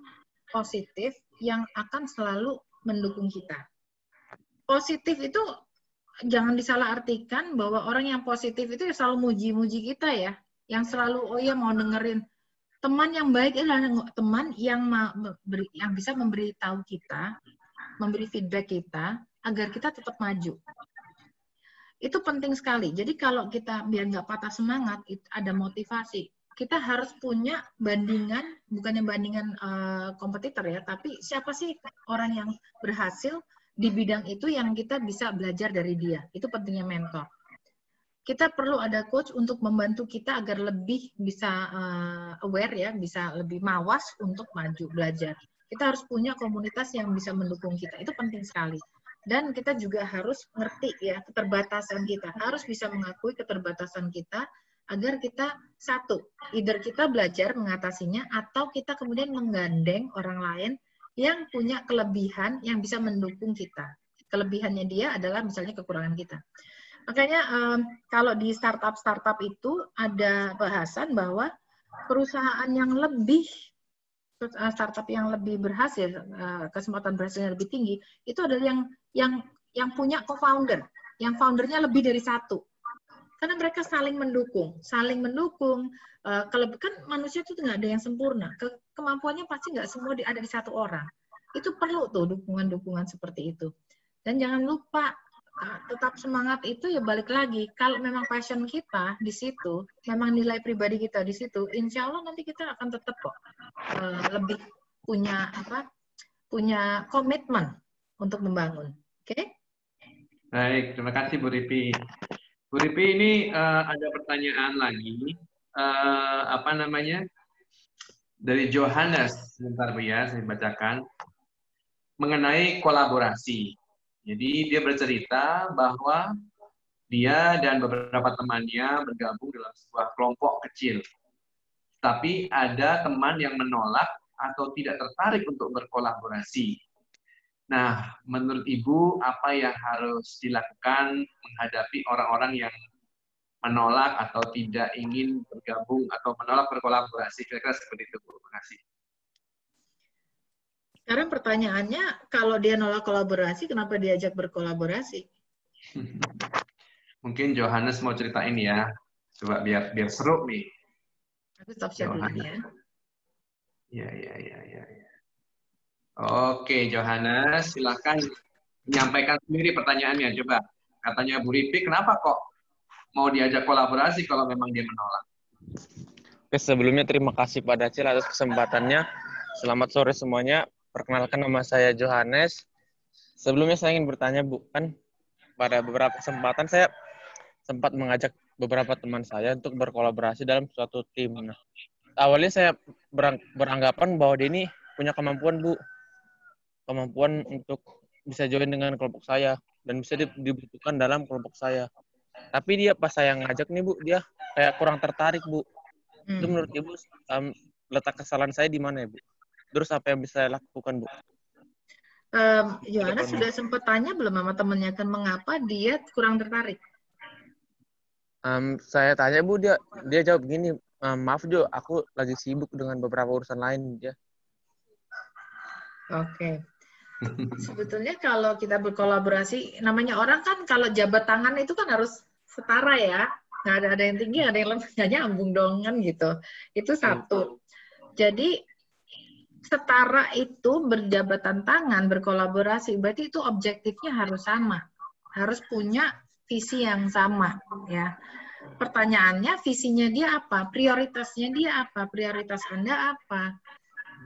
positif yang akan selalu mendukung kita. Positif itu jangan disalahartikan bahwa orang yang positif itu selalu muji-muji kita ya. Yang selalu oh ya mau dengerin. Teman yang baik adalah teman yang bisa memberitahu kita, memberi feedback kita agar kita tetap maju. Itu penting sekali. Jadi kalau kita biar nggak patah semangat, ada motivasi. Kita harus punya bandingan, bukannya bandingan kompetitor ya, tapi siapa sih orang yang berhasil di bidang itu yang kita bisa belajar dari dia. Itu pentingnya mentor. Kita perlu ada coach untuk membantu kita agar lebih bisa aware ya, bisa lebih mawas untuk maju belajar. Kita harus punya komunitas yang bisa mendukung kita. Itu penting sekali. Dan kita juga harus ngerti ya keterbatasan kita. Harus bisa mengakui keterbatasan kita agar kita satu, either kita belajar mengatasinya atau kita kemudian menggandeng orang lain yang punya kelebihan yang bisa mendukung kita. Kelebihannya dia adalah misalnya kekurangan kita. Makanya kalau di startup itu ada bahasan bahwa perusahaan yang lebih startup yang lebih berhasil, kesempatan berhasilnya lebih tinggi, itu adalah yang punya co-founder, yang foundernya lebih dari satu. Karena mereka saling mendukung. Kan manusia itu nggak ada yang sempurna. Kemampuannya pasti nggak semua ada di satu orang. Itu perlu tuh dukungan-dukungan seperti itu. Dan jangan lupa, tetap semangat itu ya balik lagi. Kalau memang passion kita di situ, memang nilai pribadi kita di situ, insya Allah nanti kita akan tetap kok lebih punya komitmen untuk membangun. Oke? Baik, terima kasih Bu Ripi. Bu Ripi ini ada pertanyaan lagi, dari Johannes, sebentar Bu ya, saya bacakan, mengenai kolaborasi. Jadi dia bercerita bahwa dia dan beberapa temannya bergabung dalam sebuah kelompok kecil. Tapi ada teman yang menolak atau tidak tertarik untuk berkolaborasi. Nah, menurut Ibu, apa yang harus dilakukan menghadapi orang-orang yang menolak atau tidak ingin bergabung atau menolak berkolaborasi? Kira-kira seperti itu, Bu. Terima kasih. Sekarang pertanyaannya, kalau dia nolak kolaborasi, kenapa diajak berkolaborasi? Mungkin Johannes mau ceritain ya. Coba biar seru nih. Aku stop share dulu ya. Ya. Oke, Johannes, silakan menyampaikan sendiri pertanyaannya. Coba, katanya Bu Ripi, kenapa kok mau diajak kolaborasi kalau memang dia menolak? Oke, sebelumnya terima kasih Pak Dacil atas kesempatannya. Selamat sore semuanya. Perkenalkan, nama saya Johannes. Sebelumnya saya ingin bertanya, Bu, kan pada beberapa kesempatan saya sempat mengajak beberapa teman saya untuk berkolaborasi dalam suatu tim. Nah, awalnya saya beranggapan bahwa dia ini punya kemampuan, Bu. Kemampuan untuk bisa join dengan kelompok saya dan bisa dibutuhkan dalam kelompok saya. Tapi dia pas saya ngajak nih, Bu, dia kayak kurang tertarik, Bu. Itu menurut Ibu letak kesalahan saya di mana ya, Bu? Terus apa yang bisa saya lakukan, Bu? Johannes sudah sempat tanya belum sama temennya kan mengapa dia kurang tertarik? Saya tanya, Bu, dia jawab begini, maaf Jo, aku lagi sibuk dengan beberapa urusan lain ya. Oke. Sebetulnya kalau kita berkolaborasi, namanya orang kan kalau jabat tangan itu kan harus setara ya. Nggak ada yang tinggi, ada yang lemah, nggak nyambung dong kan gitu. Itu satu. Jadi setara itu berjabatan tangan, berkolaborasi, berarti itu objektifnya harus sama. Harus punya visi yang sama, ya. Pertanyaannya, visinya dia apa? Prioritasnya dia apa? Prioritas Anda apa?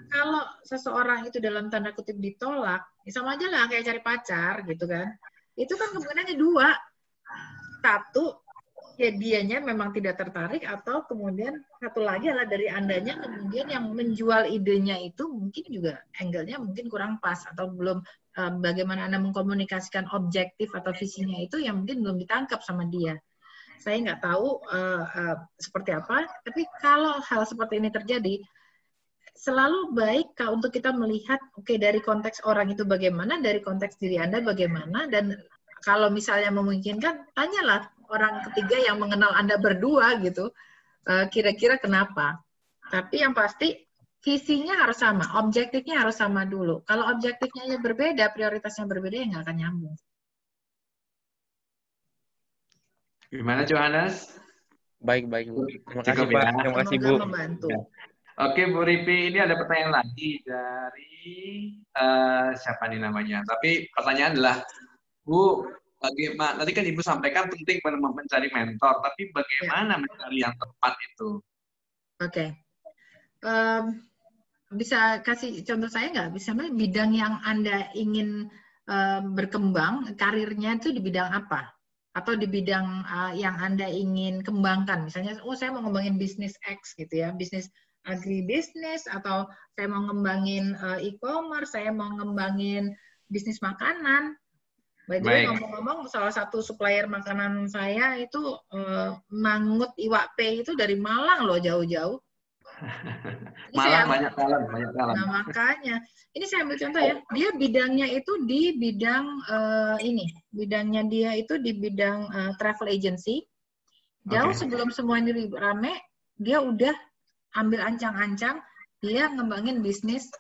Kalau seseorang itu dalam tanda kutip ditolak, ya sama aja lah kayak cari pacar gitu kan. Itu kan kemungkinannya dua. Satu, ya dianya memang tidak tertarik, atau kemudian satu lagi adalah dari Andanya kemudian yang menjual idenya itu mungkin juga angle-nya mungkin kurang pas, atau belum bagaimana Anda mengkomunikasikan objektif atau visinya itu yang mungkin belum ditangkap sama dia. Saya nggak tahu seperti apa, tapi kalau hal seperti ini terjadi, selalu baik untuk kita melihat, oke, dari konteks orang itu bagaimana, dari konteks diri Anda bagaimana, dan kalau misalnya memungkinkan, tanyalah orang ketiga yang mengenal Anda berdua gitu, kira-kira kenapa. Tapi yang pasti, visinya harus sama, objektifnya harus sama dulu. Kalau objektifnya berbeda, prioritasnya berbeda, ya nggak akan nyambung. Gimana Johannes? Baik, Bu. Terima kasih, Cukup Pak. ya. Terima kasih, Bu. Semoga membantu. Oke, Bu Ripi, ini ada pertanyaan lagi dari siapa nih namanya? Tapi pertanyaan adalah, Bu, bagaimana? Tadi kan Ibu sampaikan penting mencari mentor, tapi bagaimana mencari yang tepat itu? Oke. Bisa kasih contoh saya nggak? Bisa bidang yang Anda ingin berkembang, karirnya itu di bidang apa? Atau di bidang yang Anda ingin kembangkan. Misalnya, saya mau ngembangin bisnis X gitu ya, bisnis agribisnis, atau saya mau ngembangin e-commerce, saya mau ngembangin bisnis makanan. By the way, ngomong-ngomong, salah satu supplier makanan saya itu Mangut Iwak P itu dari Malang loh, jauh-jauh. Malang banyak talent. Nah, makanya. Ini saya ambil contoh ya. Dia bidangnya itu di bidang ini. Bidangnya dia itu di bidang travel agency. Jauh sebelum semua ini rame, dia udah ambil ancang-ancang, dia ngembangin bisnis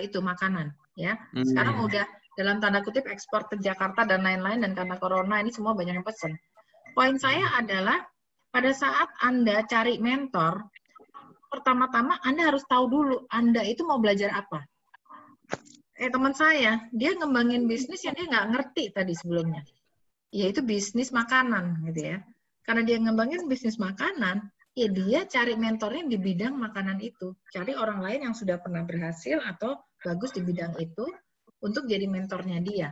itu makanan. Ya. Sekarang udah dalam tanda kutip ekspor ke Jakarta dan lain-lain, dan karena corona ini semua banyak yang pesen. Poin saya adalah, pada saat Anda cari mentor, pertama-tama Anda harus tahu dulu Anda itu mau belajar apa. Teman saya, dia ngembangin bisnis yang dia nggak ngerti tadi sebelumnya, yaitu bisnis makanan gitu ya. Karena dia ngembangin bisnis makanan, ya dia cari mentornya di bidang makanan itu. Cari orang lain yang sudah pernah berhasil atau bagus di bidang itu untuk jadi mentornya dia.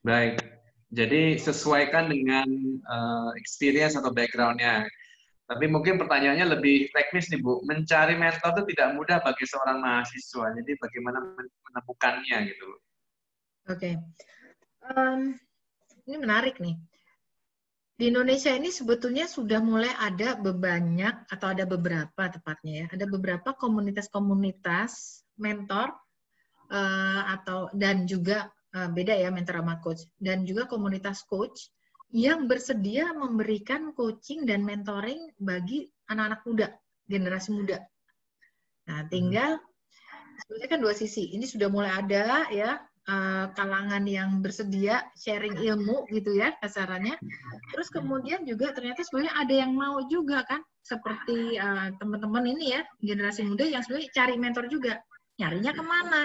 Baik, jadi sesuaikan dengan experience atau background-nya. Tapi mungkin pertanyaannya lebih teknis nih, Bu. Mencari mentor itu tidak mudah bagi seorang mahasiswa. Jadi bagaimana menemukannya gitu? Oke. Ini menarik nih. Di Indonesia ini sebetulnya sudah mulai ada banyak, atau ada beberapa tepatnya ya, ada beberapa komunitas-komunitas mentor, dan juga beda ya mentor sama coach, dan juga komunitas coach yang bersedia memberikan coaching dan mentoring bagi anak-anak muda, generasi muda. Nah, tinggal sebenarnya kan dua sisi. Ini sudah mulai ada ya kalangan yang bersedia sharing ilmu gitu ya kasarannya. Terus kemudian juga ternyata sebenarnya ada yang mau juga kan, seperti teman-teman ini ya, generasi muda yang sebenarnya cari mentor juga. Nyarinya kemana?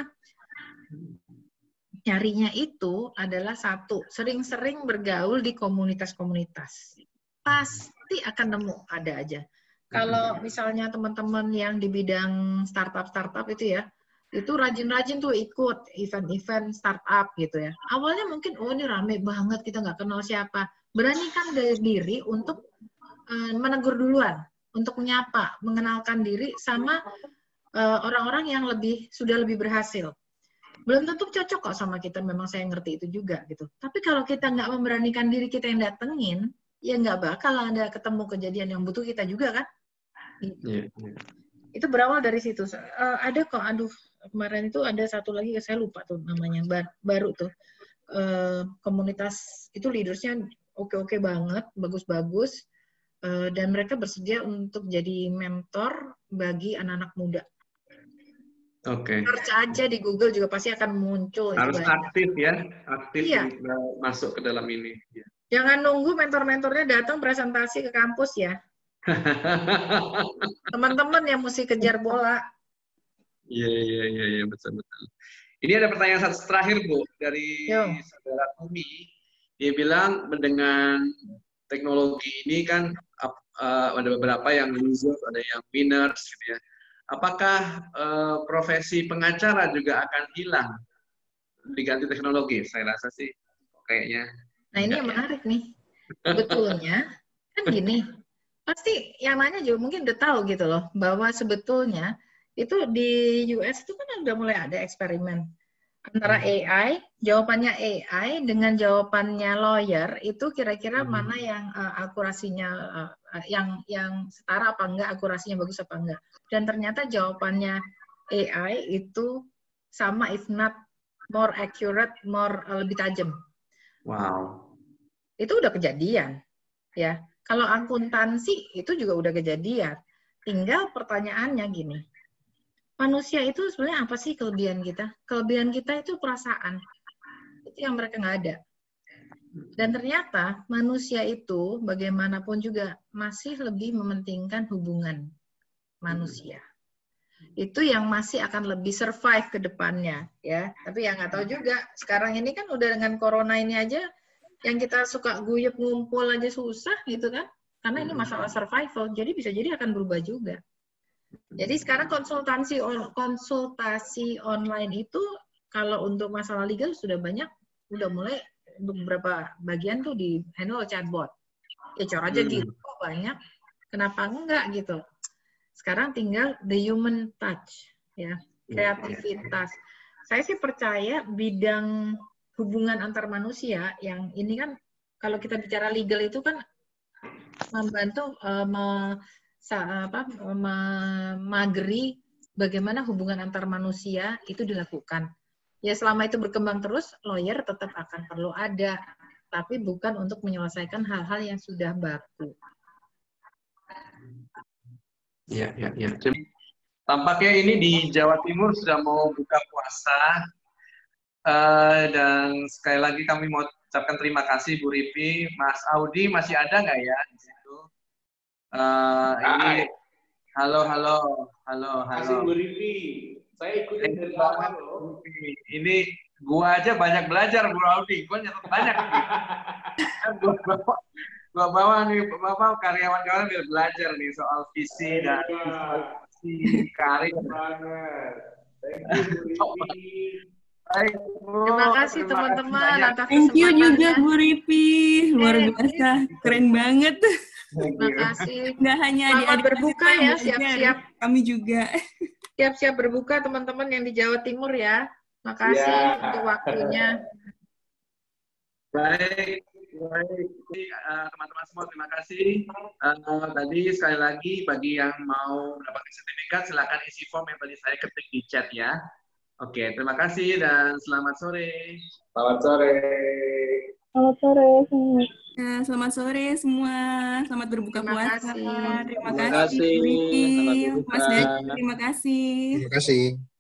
Nyarinya itu adalah satu, sering-sering bergaul di komunitas-komunitas. Pasti akan nemu, ada aja. Kalau misalnya teman-teman yang di bidang startup itu ya, itu rajin-rajin tuh ikut event-event startup gitu ya. Awalnya mungkin, ini rame banget, kita nggak kenal siapa. Beranikan diri untuk menegur duluan, untuk menyapa, mengenalkan diri sama orang-orang yang sudah lebih berhasil. Belum tentu cocok kok sama kita, memang saya ngerti itu juga gitu. Tapi kalau kita nggak memberanikan diri kita yang datengin, ya nggak bakal ada ketemu kejadian yang butuh kita juga kan. Gitu. Itu berawal dari situ. Ada kok, kemarin itu ada satu lagi, saya lupa tuh namanya, baru tuh. Komunitas itu leadersnya oke-oke banget, bagus-bagus. Dan mereka bersedia untuk jadi mentor bagi anak-anak muda. Search aja di Google juga pasti akan muncul. Harus aktif ya, aktif masuk ke dalam ini. Jangan nunggu mentor-mentornya datang presentasi ke kampus ya. Teman-teman yang mesti kejar bola. Iya, betul. Ini ada pertanyaan satu terakhir, Bu, dari saudara Tumi. Dia bilang dengan teknologi ini kan ada beberapa yang losers, ada yang winners, gitu ya. Apakah profesi pengacara juga akan hilang diganti teknologi? Saya rasa sih kayaknya. Nah ini yang menarik nih. Sebetulnya kan gini, pasti yang nanya juga mungkin udah tahu gitu loh, bahwa sebetulnya itu di US itu kan udah mulai ada eksperimen antara AI, jawabannya AI dengan jawabannya lawyer itu kira-kira mana yang akurasinya yang setara apa enggak, akurasinya bagus apa enggak. Dan ternyata jawabannya AI itu sama, if not more accurate, lebih tajam. Wow. Itu udah kejadian, ya. Kalau akuntansi itu juga udah kejadian. Tinggal pertanyaannya gini. Manusia itu sebenarnya apa sih kelebihan kita? Kelebihan kita itu perasaan. Itu yang mereka nggak ada. Dan ternyata manusia itu bagaimanapun juga masih lebih mementingkan hubungan manusia. Itu yang masih akan lebih survive ke depannya, ya. Tapi yang nggak tahu juga. Sekarang ini kan udah dengan corona ini aja, yang kita suka guyup ngumpul aja susah gitu kan. Karena ini masalah survival. Jadi bisa jadi akan berubah juga. Jadi sekarang konsultasi online itu kalau untuk masalah legal sudah banyak, udah mulai beberapa bagian tuh di handle chatbot. HR aja gitu kok banyak, kenapa enggak gitu? Sekarang tinggal the human touch, ya, kreativitas. Saya sih percaya bidang hubungan antar manusia yang ini kan kalau kita bicara legal itu kan membantu memageri bagaimana hubungan antar manusia itu dilakukan. Ya selama itu berkembang terus, lawyer tetap akan perlu ada, tapi bukan untuk menyelesaikan hal-hal yang sudah baku. Ya. Tampaknya ini di Jawa Timur sudah mau buka puasa. Dan sekali lagi kami mau ucapkan terima kasih Bu Ripi. Mas Audi masih ada nggak ya di situ? Ini halo. Masih Bu Ripi. Saya ikutin dari awal loh. Ini gua aja banyak belajar Bu Audi. Gua nyatet banyak. Gua bawa nih Bapak karyawan-karyawan biar belajar nih soal visi dan visi karir. Thank you Bu Ripi. Baik, Bu. Terima kasih teman-teman atas Thank you kesempatannya. juga Bu Ripi, luar biasa, keren banget. Terima kasih. Nggak hanya Selamat berbuka ya, siap-siap. Kami juga. Siap-siap berbuka teman-teman yang di Jawa Timur ya. Makasih untuk waktunya. Baik, teman-teman semua terima kasih. Tadi sekali lagi bagi yang mau mendapatkan sertifikat silakan isi form yang tadi saya ketik di chat ya. Oke, terima kasih dan selamat sore. Selamat sore. Selamat sore semua. Ya, selamat sore semua. Selamat berbuka puasa. Terima kasih. Terima kasih Bu Ripi. Mas Dani, terima kasih. Terima kasih.